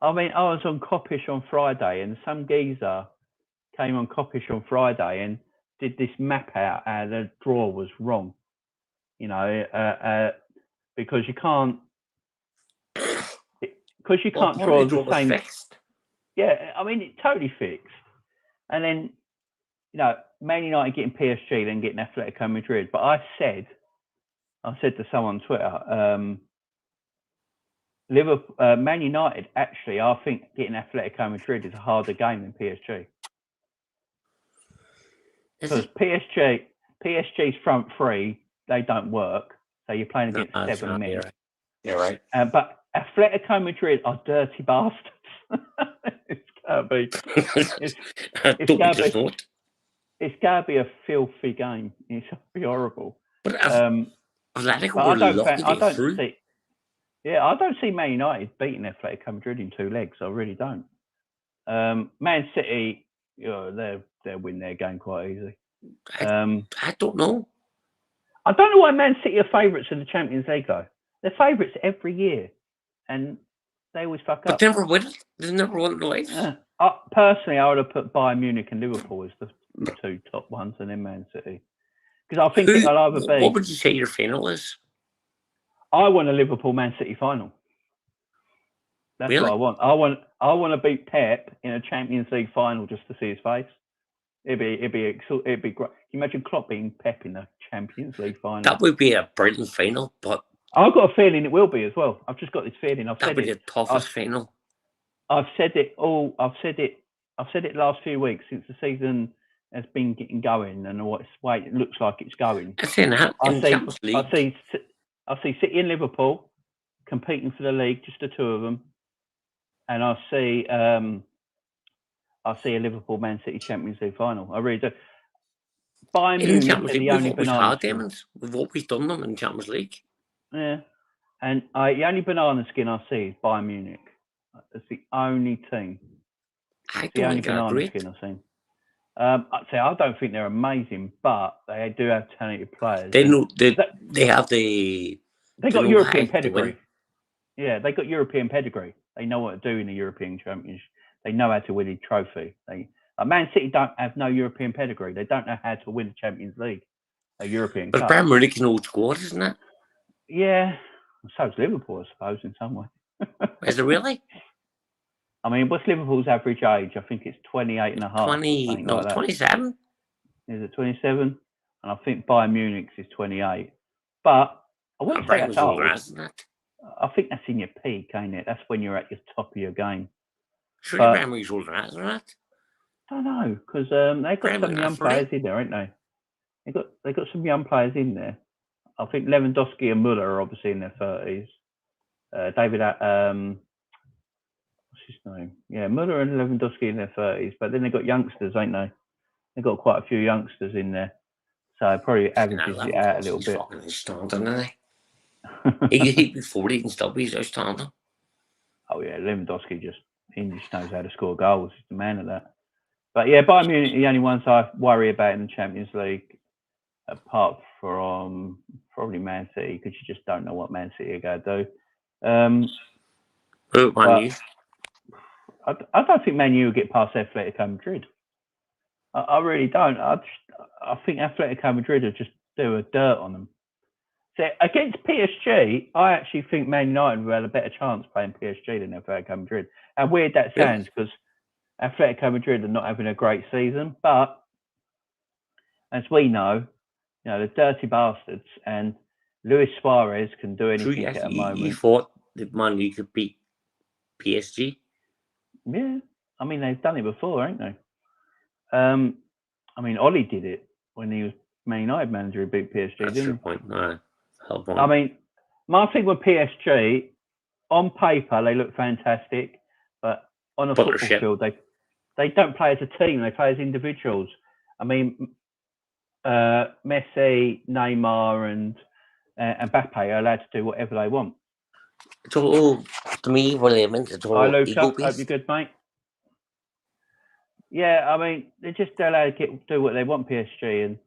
I mean, I was on Coppish on Friday, and some geezer came on Coppish on Friday and did this map out, and the draw was wrong. You know, because you can't draw the same. Fixed. Yeah, I mean, it's totally fixed. And then, you know, Man United getting PSG, then getting Atletico Madrid. But I said to someone on Twitter, Liverpool, Man United, actually, I think getting Atletico Madrid is a harder game than PSG. Because PSG's front three, they don't work. So you're playing against 7 men. Yeah, right. But Atletico Madrid are dirty bastards. It's going to be. It's going to be a filthy game. It's going to be horrible. But Atletico I don't see Man United beating Atletico Madrid in 2 legs. I really don't. Man City, they'll win their game quite easily. I don't know. I don't know why Man City are favourites in the Champions League, though. They're favourites every year, and they always fuck up. But they never win it. They never won the league. Personally, I would have put Bayern Munich and Liverpool as the 2 top ones, and then Man City. Because I think it'll either be... What would you say your final is? I want a Liverpool-Man City final. That's what I want. I want to beat Pep in a Champions League final just to see his face. It'd be great. Can you imagine Klopp being Pep in the Champions League final? That would be a brilliant final, but I've got a feeling it will be as well. I've just got this feeling. That would be the toughest final. I've said it last few weeks since the season has been getting going and what it looks like it's going. I see City and Liverpool competing for the league, just the 2 of them, and I see a Liverpool Man City Champions League final. I really do. Bayern Munich are the only banana skin. We've always done them in Champions League. Yeah, and the only banana skin I see is Bayern Munich. It's the only team. I don't think they're great. Skin I've seen. I'd say I don't think they're amazing, but they do have talented players. They have the. They got European pedigree. Yeah, they got European pedigree. They know what to do in the European Championship. They know how to win a trophy. Man City don't have no European pedigree. They don't know how to win the Champions League, a European Cup. But Bayern Munich is an old squad, isn't it? Yeah, so is Liverpool, I suppose, in some way. Is it really? I mean, what's Liverpool's average age? I think it's 28 and a half. 27. Is it 27? And I think Bayern Munich's is 28. But I wouldn't say that's old. I think that's in your peak, ain't it? That's when you're at your top of your game. Surely Bayern Munich's older than that, isn't it? I don't know, because they've got some young players in there, ain't they? They got some young players in there. I think Lewandowski and Müller are obviously in their 30s. David, what's his name? Yeah, Müller and Lewandowski in their 30s. But then they've got youngsters, ain't they? They've got quite a few youngsters in there. So probably averages it out a little bit. Fucking outstanding, isn't he? He'd be 40 and still be outstanding. Oh yeah, Lewandowski just knows how to score goals. He's the man at that. But yeah, Bayern Munich are the only ones I worry about in the Champions League, apart from probably Man City, because you just don't know what Man City are going to do. I don't think Man U will get past Atletico Madrid. I really don't. I I think Atletico Madrid will just do a dirt on them. So against PSG, I actually think Man United will have a better chance playing PSG than Atletico Madrid. How weird that sounds, because Atletico Madrid are not having a great season, but as we know, the dirty bastards, and Luis Suarez can do anything at a moment. You thought that Man U could beat PSG? Yeah, I mean, they've done it before, haven't they? I mean, Ollie did it when he was Man United manager. He beat PSG. That's your point. No, I mean, my thing with PSG, on paper they look fantastic, but on a football field they don't play as a team. They play as individuals. I mean, Messi, Neymar, and Mbappe are allowed to do whatever they want. It's all, to me, it's all Hi, Luca. ego-based. Hope you're good, mate. Yeah, I mean, they're just allowed to do what they want, PSG, and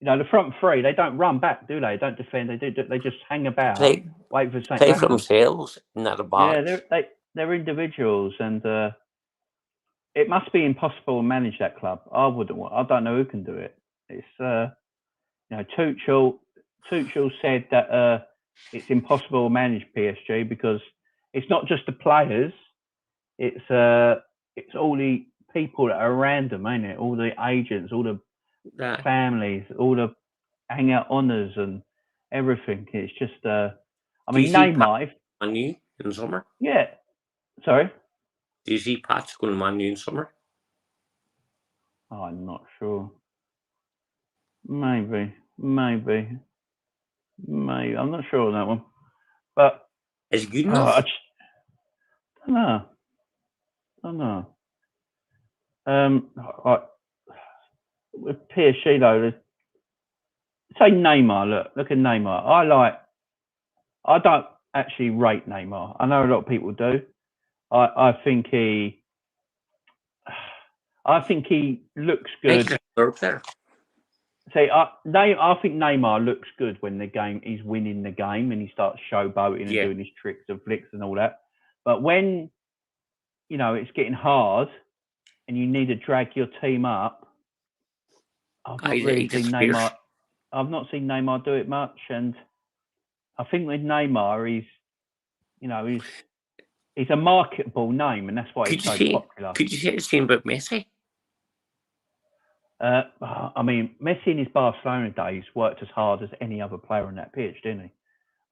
the front three, they don't run back, do they? They don't defend. They just hang about, wait for something. Play for themselves, not a box. Yeah, they're individuals, and it must be impossible to manage that club. I don't know who can do it. It's Tuchel said that it's impossible to manage PSG because it's not just the players, it's all the people that are around them, ain't it? All the agents, all the families, all the hangout honours and everything. It's just I mean, Neymar. Man U in summer? Yeah. Sorry? Do you see Pat's going to Man U in summer? Oh, I'm not sure. Maybe. I'm not sure on that one. But is it good enough? I don't know. With PSG though, say Neymar. Look at Neymar. I don't actually rate Neymar. I know a lot of people do. I think he looks good. See, I think Neymar looks good when he's winning the game and he starts showboating and doing his tricks and flicks and all that. But when it's getting hard and you need to drag your team up, I've not really seen Neymar. I've not seen Neymar do it much, and I think with Neymar, he's a marketable name, and that's why he's so popular. Could you say the same about Messi? I mean, Messi in his Barcelona days worked as hard as any other player on that pitch, didn't he?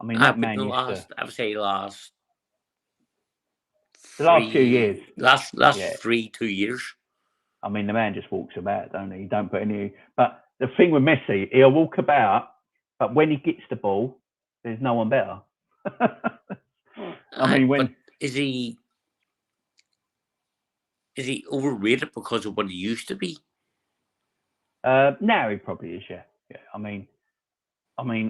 I mean, that man used to. I would say the last few years. Last 2 years. I mean, the man just walks about, don't he? He don't put any. But the thing with Messi, he'll walk about, but when he gets the ball, there's no one better. I mean, when is he overrated because of what he used to be? Now he probably is, yeah. I mean,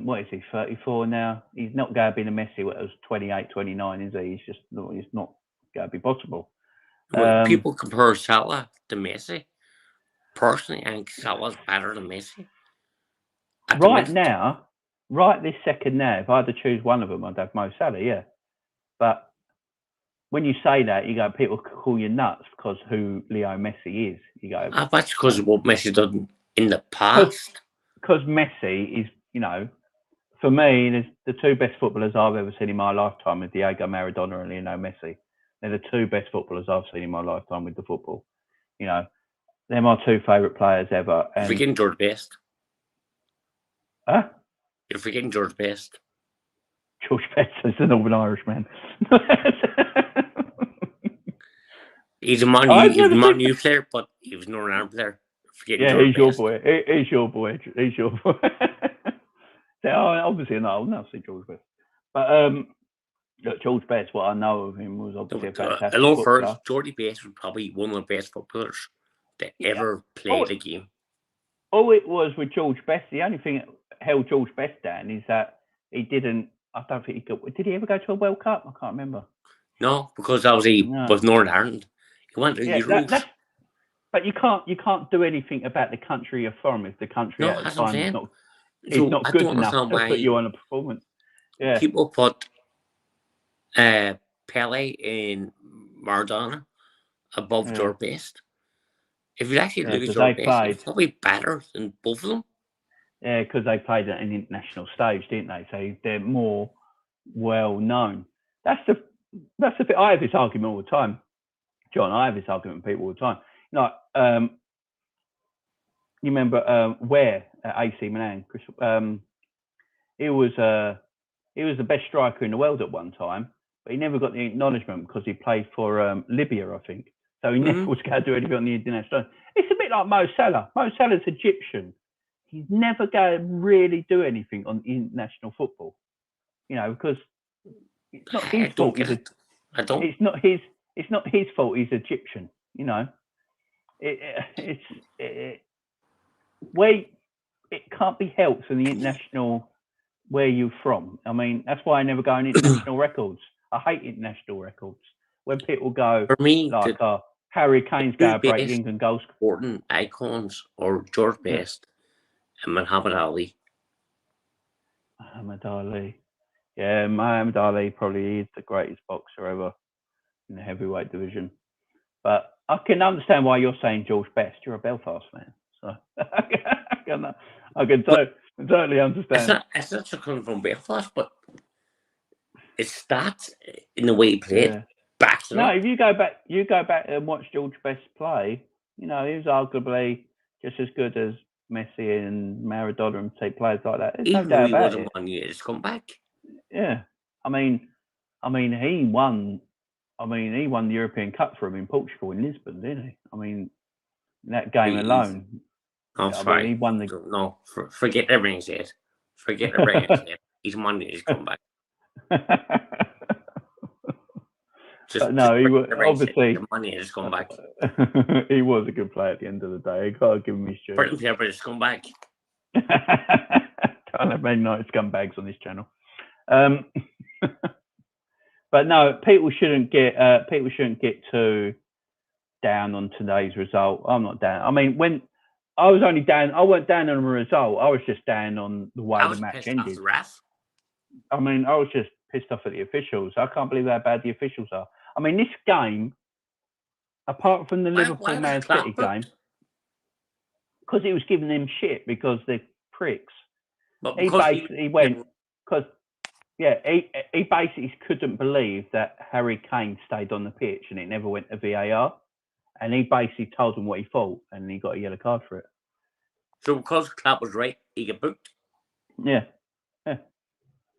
what is he? 34 now. He's not going to be the Messi. What was 28, 29, is he? He's not going to be possible. People compare Salah to Messi. Personally, I think Salah's better than Messi. Right this second now, if I had to choose one of them, I'd have Mo Salah, yeah. But when you say that, people call you nuts because who Leo Messi is. You go, that's because of what Messi done in the past. Because Messi is, for me, the two best footballers I've ever seen in my lifetime are Diego Maradona and Lionel Messi. They're the two best footballers I've seen in my lifetime with the football. They're my two favourite players ever. You're forgetting George Best. Huh? You're forgetting George Best. George Best is a Northern Irish man. He's a Man U player, but he was a Northern Ireland player. He's your boy. He's your boy. So, obviously, no, I'll never see George Best. But look, George Best, what I know of him was obviously a fantastic footballer. Geordie Best was probably one of the best footballers that ever played the game. All it was with George Best, the only thing that held George Best down is that he didn't. I don't think he got. Did he ever go to a World Cup? I can't remember. No, because that was with Northern Ireland. He went to Euros. But you can't do anything about the country you're from if the country at the time is not good enough to put you on a performance. Yeah. People put Pele and Maradona above George Best. If you actually look at because your they best, played. it's probably better than both of them. Yeah, because they played at an international stage, didn't they? So they're more well known. That's the bit. I have this argument all the time, John. I have this argument with people all the time. Like, you remember Ware at AC Milan? He was the best striker in the world at one time, but he never got the acknowledgement because he played for Libya, I think. So he never was going to do anything on the international. It's a bit like Mo Salah. Mo Salah's Egyptian. He's never going to really do anything on international football, because it's not his fault. I don't. It's not his fault. He's Egyptian. It can't be helped in the international where you're from. I mean, that's why I never go on international records. I hate international records. When people go, for me, like Harry Kane's going to break the England goals. Important icons or George Best and Muhammad Ali. Muhammad Ali. Yeah, Muhammad Ali probably is the greatest boxer ever in the heavyweight division. But I can understand why you're saying George Best. You're a Belfast man. So I can totally understand. It's not so coming from Belfast, but it's stats in the way he played. Yeah. No, if you go back and watch George Best play, he was arguably just as good as Messi and Maradona and say players like that. There's even no doubt about it. 1 year, it's come back. Yeah, I mean, he won. He won the European Cup for him in Portugal in Lisbon, didn't he? I mean, that game alone. I'm sorry. He won the. No, forget everything he said. Forget everything he said. He's won his comeback. He was obviously the money has come back. He was a good player at the end of the day. I gotta give him his due. Britain player, but it's come back. Can't have many nice scumbags on this channel. But no, people shouldn't get too down on today's result. I'm not down. I mean, when I was only down, I weren't down on the result. I was just down on the way the match ended. I mean, I was just pissed off at the officials. I can't believe how bad the officials are. I mean, this game, apart from the Liverpool Man City game, because he was giving them shit because they're pricks. But he basically went because he basically couldn't believe that Harry Kane stayed on the pitch and it never went to VAR, and he basically told them what he thought, and he got a yellow card for it. So because Clapp was right, he got booked. Yeah.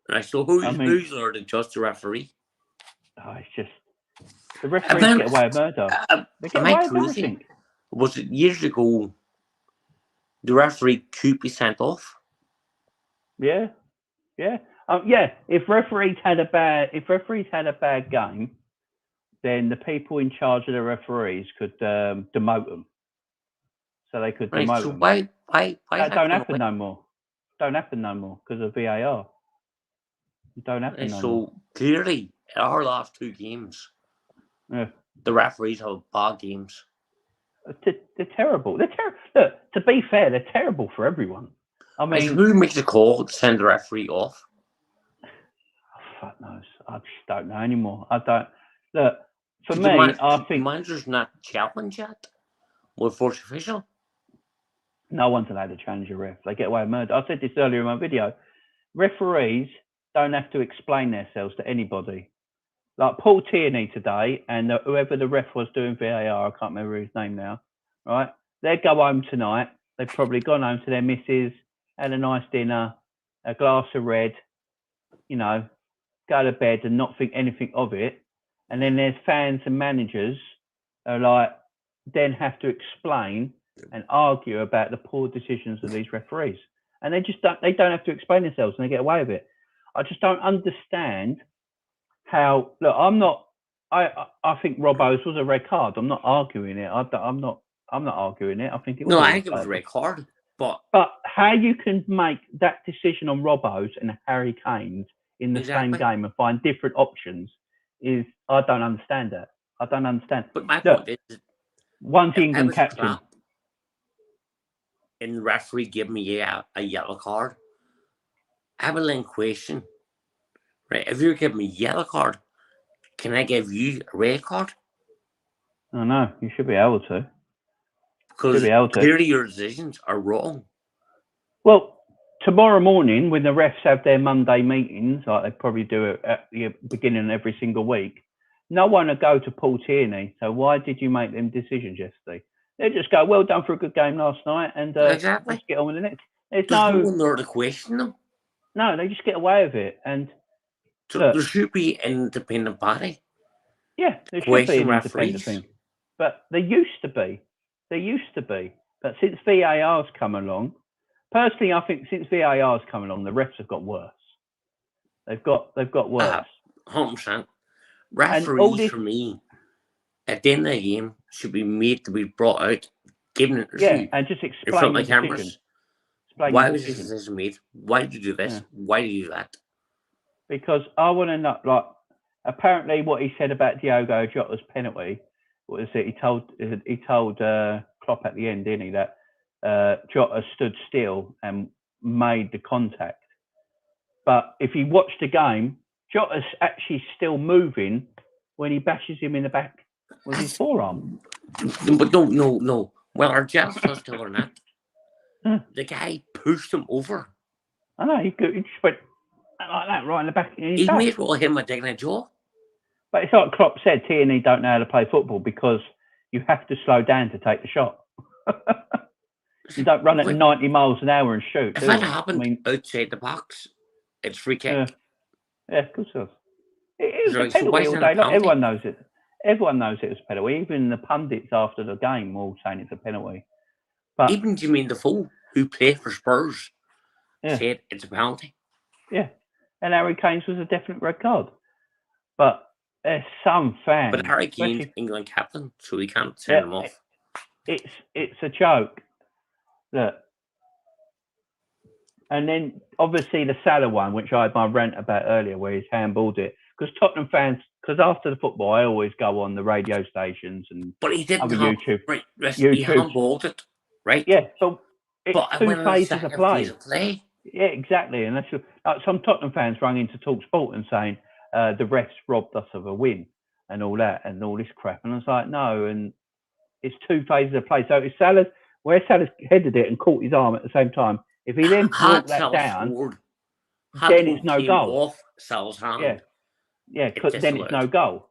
Right, so who's there to judge the referee? Oh, it's just the referees get away with murder. They get away with everything. Was it years ago? The referee could be sent off. Yeah. If referees had a bad game, then the people in charge of the referees could demote them. So they could demote them. Why that don't happen no more? Don't happen no more because of VAR. Don't happen no more. So clearly, in our last two games, the referees have bad games. They're terrible. Look, to be fair, they're terrible for everyone. I mean, who makes the call to send the referee off? Fuck knows. I just don't know anymore. I don't. Look, for me, I think the manager's not challenged yet with fourth official. No one's allowed to challenge a ref. They get away with murder. I said this earlier in my video. Referees don't have to explain themselves to anybody. Like Paul Tierney today, and whoever the ref was doing VAR, I can't remember his name now. Right? They'd go home tonight. They've probably gone home to their missus, had a nice dinner, a glass of red, go to bed and not think anything of it. And then there's fans and managers who then have to explain and argue about the poor decisions of these referees. And they don't have to explain themselves and they get away with it. I just don't understand how, look, I think Robbo's was a red card. I'm not arguing it. I'm not arguing it. I think it was. No, I think it was a red card. But how you can make that decision on Robbo's and Harry Kane's in the same game and find different options I don't understand that. I don't understand. But my point is, one's the England captain. And the referee give me a yellow card, I have a question. Right, if you give me a yellow card, can I give you a red card? Oh no, you should be able to. Because clearly your decisions are wrong. Well, tomorrow morning, when the refs have their Monday meetings, like they probably do at the beginning of every single week, no one will go to Paul Tierney. So why did you make them decisions yesterday? They just go, well done for a good game last night, and Exactly. let's get on with the next. There's no one there to question them. No, they just get away with it. And so look, there should be an independent body. Yeah, there should be an independent thing. But there used to be. But since VAR's come along, personally, I think since VAR's come along, the refs have got worse. They've got worse. 100%. Referees, for me, at the end of the game, should be made to be brought out, given an interview. Yeah, and just explain the decision. Why was this decision made? Why did you do this? Yeah. Why did you do that? Because I want to know, like, apparently what he said about Diogo Jota's penalty was that he told Klopp at the end, didn't he, that Jota stood still and made the contact. But if you watch the game, Jota's actually still moving when he bashes him in the back with his forearm. But no. Well, our Jets was still or not. The guy pushed him over. I know, he just went like that right in the back. He made all him a digging a jaw. But it's like Klopp said, Tierney don't know how to play football because you have to slow down to take the shot. You don't run at 90 miles an hour and shoot. If that happened outside the box, it's free kick. Yeah, of course it was. It was a penalty all day long. Everyone knows it. Everyone knows it was a penalty. Even the pundits after the game were all saying it's a penalty. But even Jermaine Defoe, who played for Spurs, said it's a penalty. Yeah. And Harry Kane's was a definite red card. But there's some fans. But Harry Kane's England captain, so he can't send him off. It's a joke. Look. And then obviously the Salah one, which I had my rant about earlier, where he's handballed it. Because Tottenham fans, because after the football, I always go on the radio stations and he didn't YouTube. Right, he handballed it, right? Yeah, but it's two phases of play. Yeah, exactly. And that's some Tottenham fans rang into TalkSport and saying the refs robbed us of a win and all that and all this crap. And I was like, no, and it's two phases of play. So it's where Salah's headed it and caught his arm at the same time. If he then brought that down, then it's no goal. Off Salah's hand. Yeah, because then it's no goal.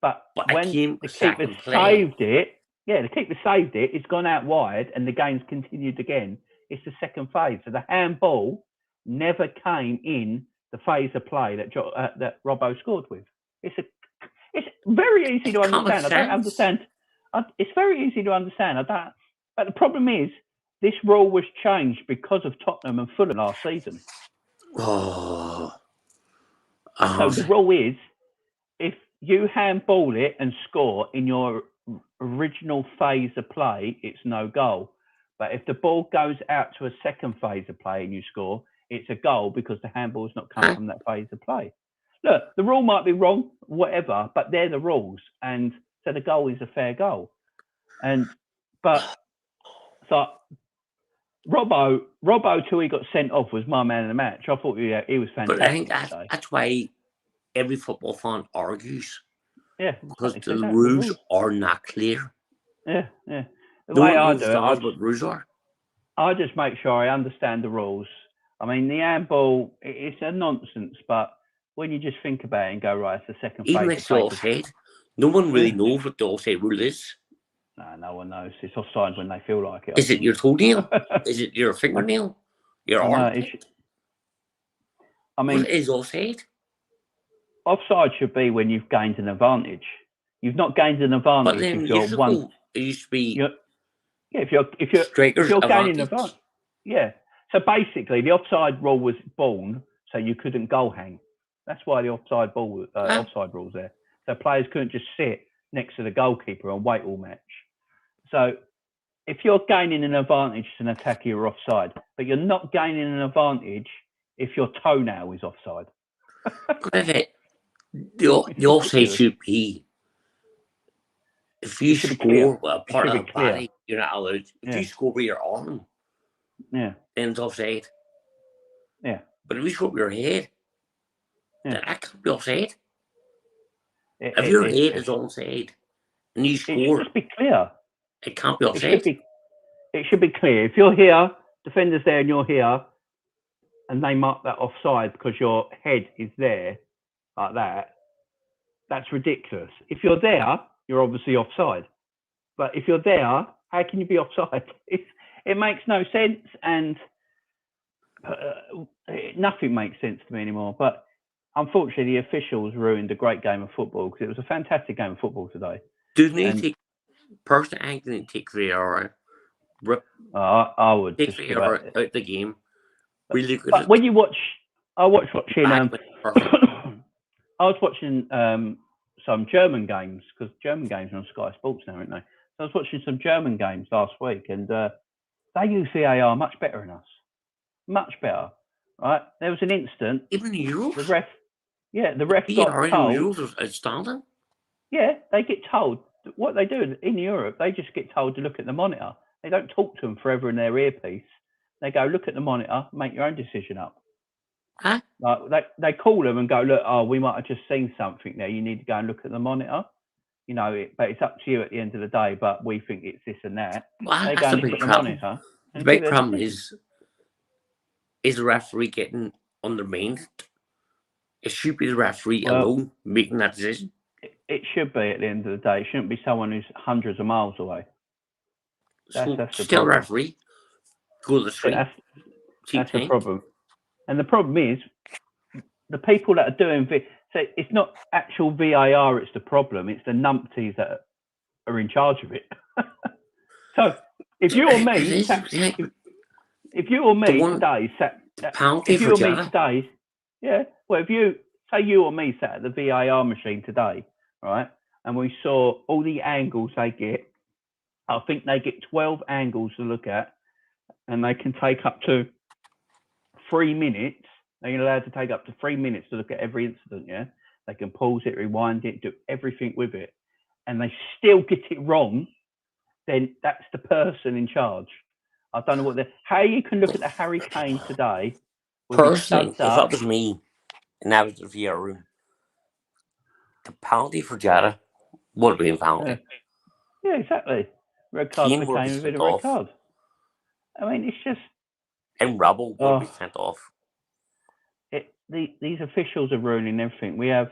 But when the keeper saved it, it's gone out wide and the game's continued again. It's the second phase. So the handball never came in the phase of play that Robbo scored with. It's very easy to understand. I don't understand. It's very easy to understand. But the problem is, this rule was changed because of Tottenham and Fulham last season. So the rule is, if you handball it and score in your original phase of play, it's no goal. But if the ball goes out to a second phase of play and you score, it's a goal because the handball's not come from that phase of play. Look, the rule might be wrong, whatever, but they're the rules. And so the goal is a fair goal. So Robbo, till he got sent off, was my man of the match. I thought he was fantastic. But I think that's why every football fan argues. Yeah. Because the rules are not clear. Yeah. The way I do it, what rules are. I just make sure I understand the rules. I mean, the handball, it's a nonsense, but when you just think about it and go, right, it's the second phase. Even if it's offside, no one really knows what the offside rule is. No one knows. It's offside when they feel like it. Is it your toenail? Is it your fingernail? Your arm? What is offside? Offside should be when you've gained an advantage. You've not gained an advantage. But then it used to be. If you're gaining an advantage. Yeah. So basically, the offside rule was born so you couldn't goal hang. That's why the offside rule's there. So players couldn't just sit next to the goalkeeper and wait all match. So if you're gaining an advantage to an attacker, you're offside. But you're not gaining an advantage if your toenail is offside. The offside should be, if you score with a part of the body, you're not allowed. If you score with your arm, then it's offside. Yeah. But if you score with your head, then that can't be offside. If your head is onside and you score, just be clear. It can't be offside. it should be clear. If you're here, defender's there, and you're here, and they mark that offside because your head is there like that, that's ridiculous. If you're there, you're obviously offside. But if you're there, how can you be offside? It makes no sense, and nothing makes sense to me anymore. But unfortunately, the officials ruined a great game of football because it was a fantastic game of football today. Do they take personally? I think they take VAR. I would take just VAR out the game. Really good. But when you watch, I was watching some German games because German games are on Sky Sports now, aren't they? So I was watching some German games last week, and they use VAR much better than us. Much better, right? There was an instant. Even the Euros? The ref got told. Euros was outstanding. Yeah, they get told. What they do in Europe, they just get told to look at the monitor. They don't talk to them forever in their earpiece. They go, look at the monitor, make your own decision up. Huh? Like they call them and go, look, we might have just seen something there. You need to go and look at the monitor. But it's up to you at the end of the day. But we think it's this and that. Well, they that's go and the look big at the problem. monitor. The big problem is the referee getting undermined? It should be the referee alone making that decision. It should be at the end of the day. It shouldn't be someone who's hundreds of miles away. That's still referee. Go to the street. That's the problem. And the problem is the people that are doing so it's not actual VAR. It's the problem. It's the numpties that are in charge of it. So if you or me, if you or me today sat, if you or me today, well, if you say you or me sat at the VAR machine today, right, and we saw all the angles they get, I think they get 12 angles to look at, and they can take up to 3 minutes. They're allowed to take up to 3 minutes to look at every incident. Yeah, they can pause it, rewind it, do everything with it, and they still get it wrong. Then that's the person in charge. I don't know how you can look at the Harry Kane today. Personally, if that was me and I was the VR room, the penalty for Jota would have been penalty. Yeah, exactly. Red card for Kane would have been a red card. I mean, it's just. And Rebel would be sent off. These officials are ruining everything. We have,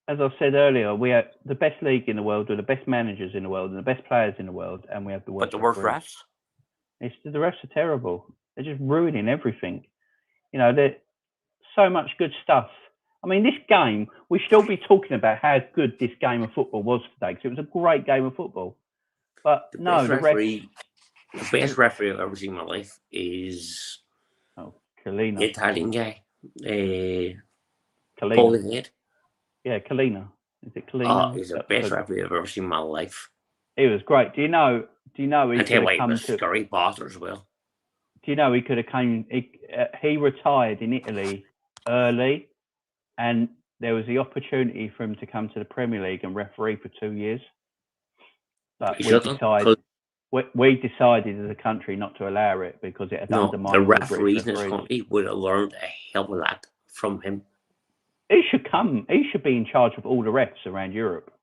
as I said earlier, we have the best league in the world, with the best managers in the world, and the best players in the world, and we have the worst. But the worst refs. The refs are terrible. They're just ruining everything. There's so much good stuff. I mean, this game, we should all be talking about how good this game of football was today, because it was a great game of football. But the best referee I've ever seen in my life is Kalina. The Italian guy. Kalina. Yeah, Kalina. Is it Kalina? He's the best referee I've ever seen in my life. He was great. Do you know he could have come to scary bastard as well. Do you know he could have come? He retired in Italy early, and there was the opportunity for him to come to the Premier League and referee for 2 years. But we decided as a country not to allow it because it had undermined the referees in this country would have learned a hell of a lot from him. He should come. He should be in charge of all the refs around Europe.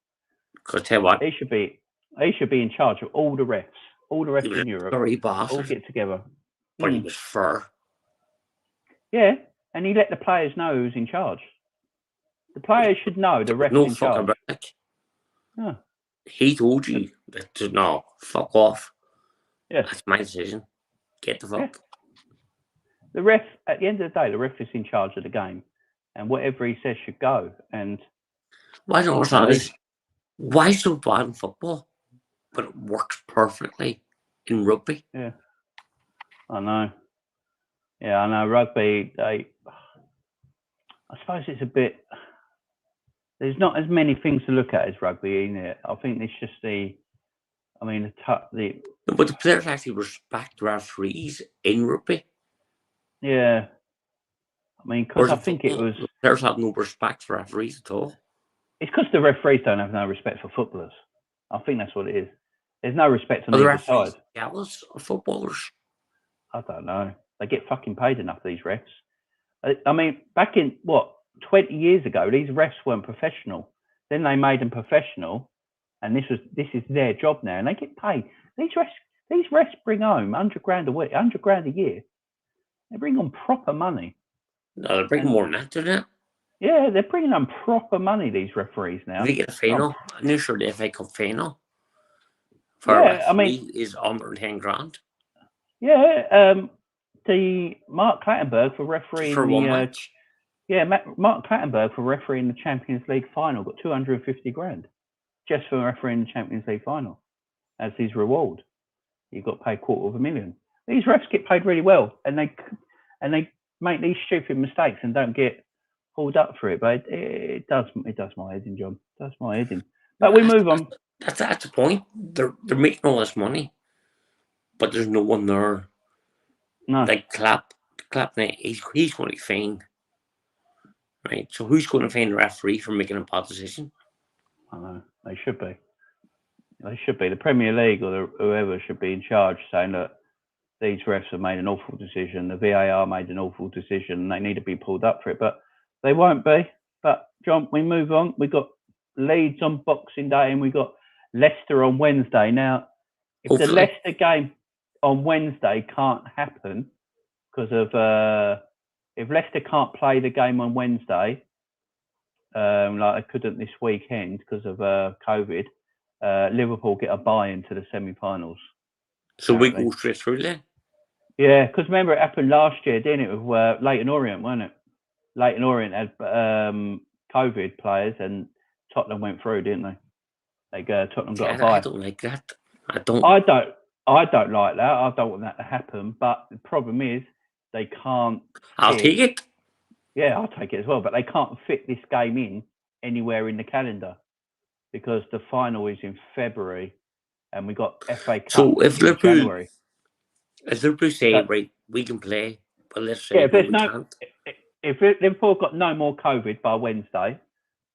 Because tell you what, he should be in charge of all the refs. All the refs in Europe. All get together. But he was fair. Yeah, and he let the players know who's in charge. The players should know the refs in charge. Yeah. He told you that no, fuck off. Yeah. That's my decision. Get the fuck. Yeah. The ref, at the end of the day, the ref is in charge of the game, and whatever he says should go. And why don't understand this? Why so bad in football, but it works perfectly in rugby? Yeah, I know. Yeah, I know. Rugby, I suppose it's a bit. There's not as many things to look at as rugby, isn't it? I think it's just but the players actually respect referees in rugby. Yeah. I mean, because I think it was... Players have no respect for referees at all. It's because the referees don't have no respect for footballers. I think that's what it is. There's no respect on either side. Jealous of footballers? I don't know. They get fucking paid enough, these refs. I mean, back in, 20 years ago, these refs weren't professional. Then they made them professional, and this is their job now, and they get paid. These refs bring home $100,000 a week, $100,000 a year. They bring on proper money. No, they're bringing more than that, don't they? Yeah, they're bringing on proper money. These referees now. They get a final. I'm not sure the FA Cup final for a referee is under 10 grand. Yeah, the Mark Clattenburg for refereeing for one match. Yeah, Mark Clattenburg for refereeing the Champions League final got 250 grand just for refereeing the Champions League final as his reward. He got paid $250,000. These refs get paid really well, and they make these stupid mistakes and don't get pulled up for it. But it does my head in, John. It does my head in. But we move on. That's the point. They're making all this money, but there's no one there. No. Like Clap, he's going to be fined. Right, so who's going to fine the referee for making a bad decision? I know, they should be. They should be. The Premier League or whoever should be in charge, saying that these refs have made an awful decision. The VAR made an awful decision, and they need to be pulled up for it. But they won't be. But John, we move on. We got Leeds on Boxing Day, and we got Leicester on Wednesday. Now, if the Leicester game on Wednesday can't happen because of if Leicester can't play the game on Wednesday, like they couldn't this weekend because of COVID, Liverpool get a bye into the semi-finals. So we go straight through then? Yeah, because remember it happened last year, didn't it, with Leyton Orient, wasn't it? Leyton Orient had COVID players and Tottenham went through, didn't they? Tottenham got a bye. I don't like that. I don't like that. I don't want that to happen. But the problem is they can't. I'll take it. Yeah, I'll take it as well. But they can't fit this game in anywhere in the calendar because the final is in February, and we got FA Cup in January. If Liverpool say right, we can play, but let's say if Liverpool got no more COVID by Wednesday,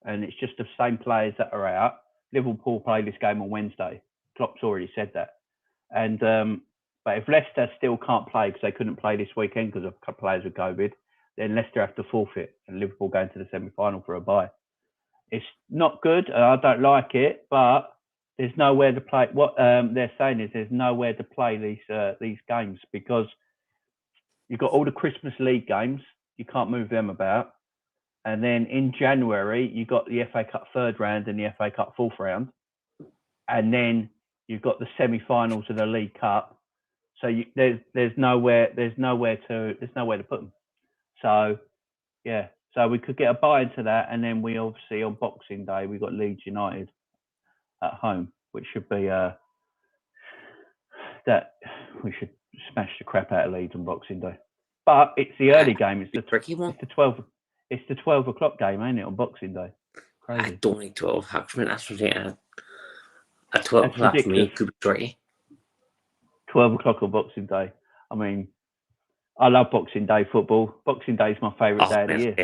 and it's just the same players that are out, Liverpool play this game on Wednesday. Klopp's already said that. And but if Leicester still can't play because they couldn't play this weekend because of players with COVID, then Leicester have to forfeit and Liverpool go into the semi-final for a bye. It's not good. I don't like it, but there's nowhere to play. What they're saying is there's nowhere to play these games because you've got all the Christmas League games. You can't move them about. And then in January, you've got the FA Cup third round and the FA Cup fourth round. And then you've got the semi-finals of the League Cup. So there's nowhere to put them. So yeah, so we could get a buy into that, and then we obviously on Boxing Day we got Leeds United at home, which should be that we should smash the crap out of Leeds on Boxing Day. But it's the early game. It's the tricky one. It's the 12 o'clock game, ain't it, on Boxing Day? Crazy. I don't like 12 o'clock. That's ridiculous. At 12 o'clock for me could be tricky. 12 o'clock on Boxing Day. I mean, I love Boxing Day football. Boxing Day is my favourite day of the year.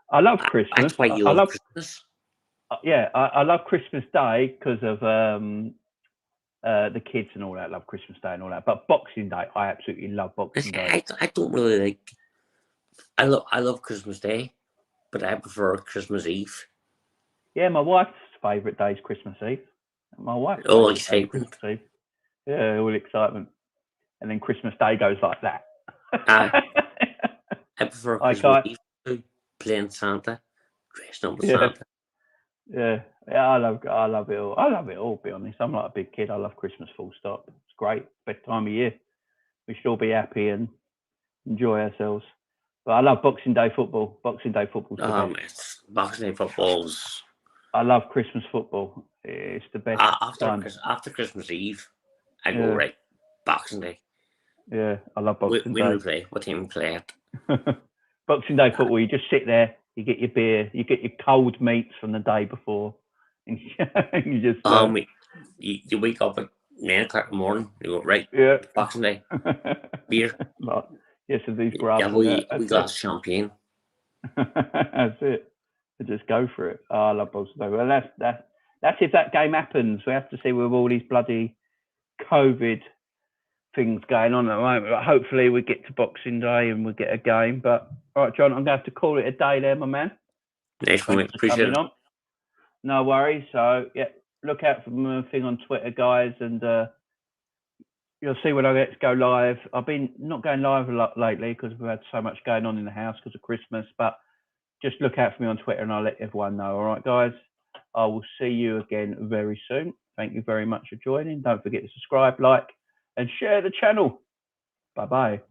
I love Christmas. That's why you love Christmas. I love Christmas Day because of the kids and all that. Love Christmas Day and all that. But Boxing Day, I absolutely love Boxing Day. I don't really like. I love Christmas Day, but I prefer Christmas Eve. Yeah, my wife's favourite day is Christmas Eve. My wife. All excitement. Yeah, all excitement. And then Christmas Day goes like that. I prefer Christmas Eve, playing Santa, dressed up as Santa. Yeah, I love it all. I love it all, to be honest. I'm like a big kid. I love Christmas full stop. It's great. Best time of year. We should all be happy and enjoy ourselves. But I love Boxing Day football. Boxing Day football. Boxing Day footballs. I love Christmas football. It's the best time. After Christmas Eve, I go right. Boxing Day. Yeah, I love Boxing Day. When we play, what team we play at? Boxing Day football, you just sit there, you get your beer, you get your cold meats from the day before, and you just... you wake up at 9 o'clock in the morning, you go, right, Boxing Day, beer. Yes, and these grabs. Yeah, we glass champagne. That's it. To just go for it. Oh, I love Boxing Day. Well, that's if that game happens. We have to see with all these bloody COVID things going on at the moment. But hopefully we get to Boxing Day and we'll get a game. But all right, John, I'm gonna have to call it a day there, my man. Nice one, appreciate it. No worries. So yeah, look out for my thing on Twitter, guys, and you'll see when I get to go live. I've been not going live a lot lately because we've had so much going on in the house because of Christmas, but just look out for me on Twitter and I'll let everyone know. All right, guys. I will see you again very soon. Thank you very much for joining. Don't forget to subscribe, like, and share the channel. Bye-bye.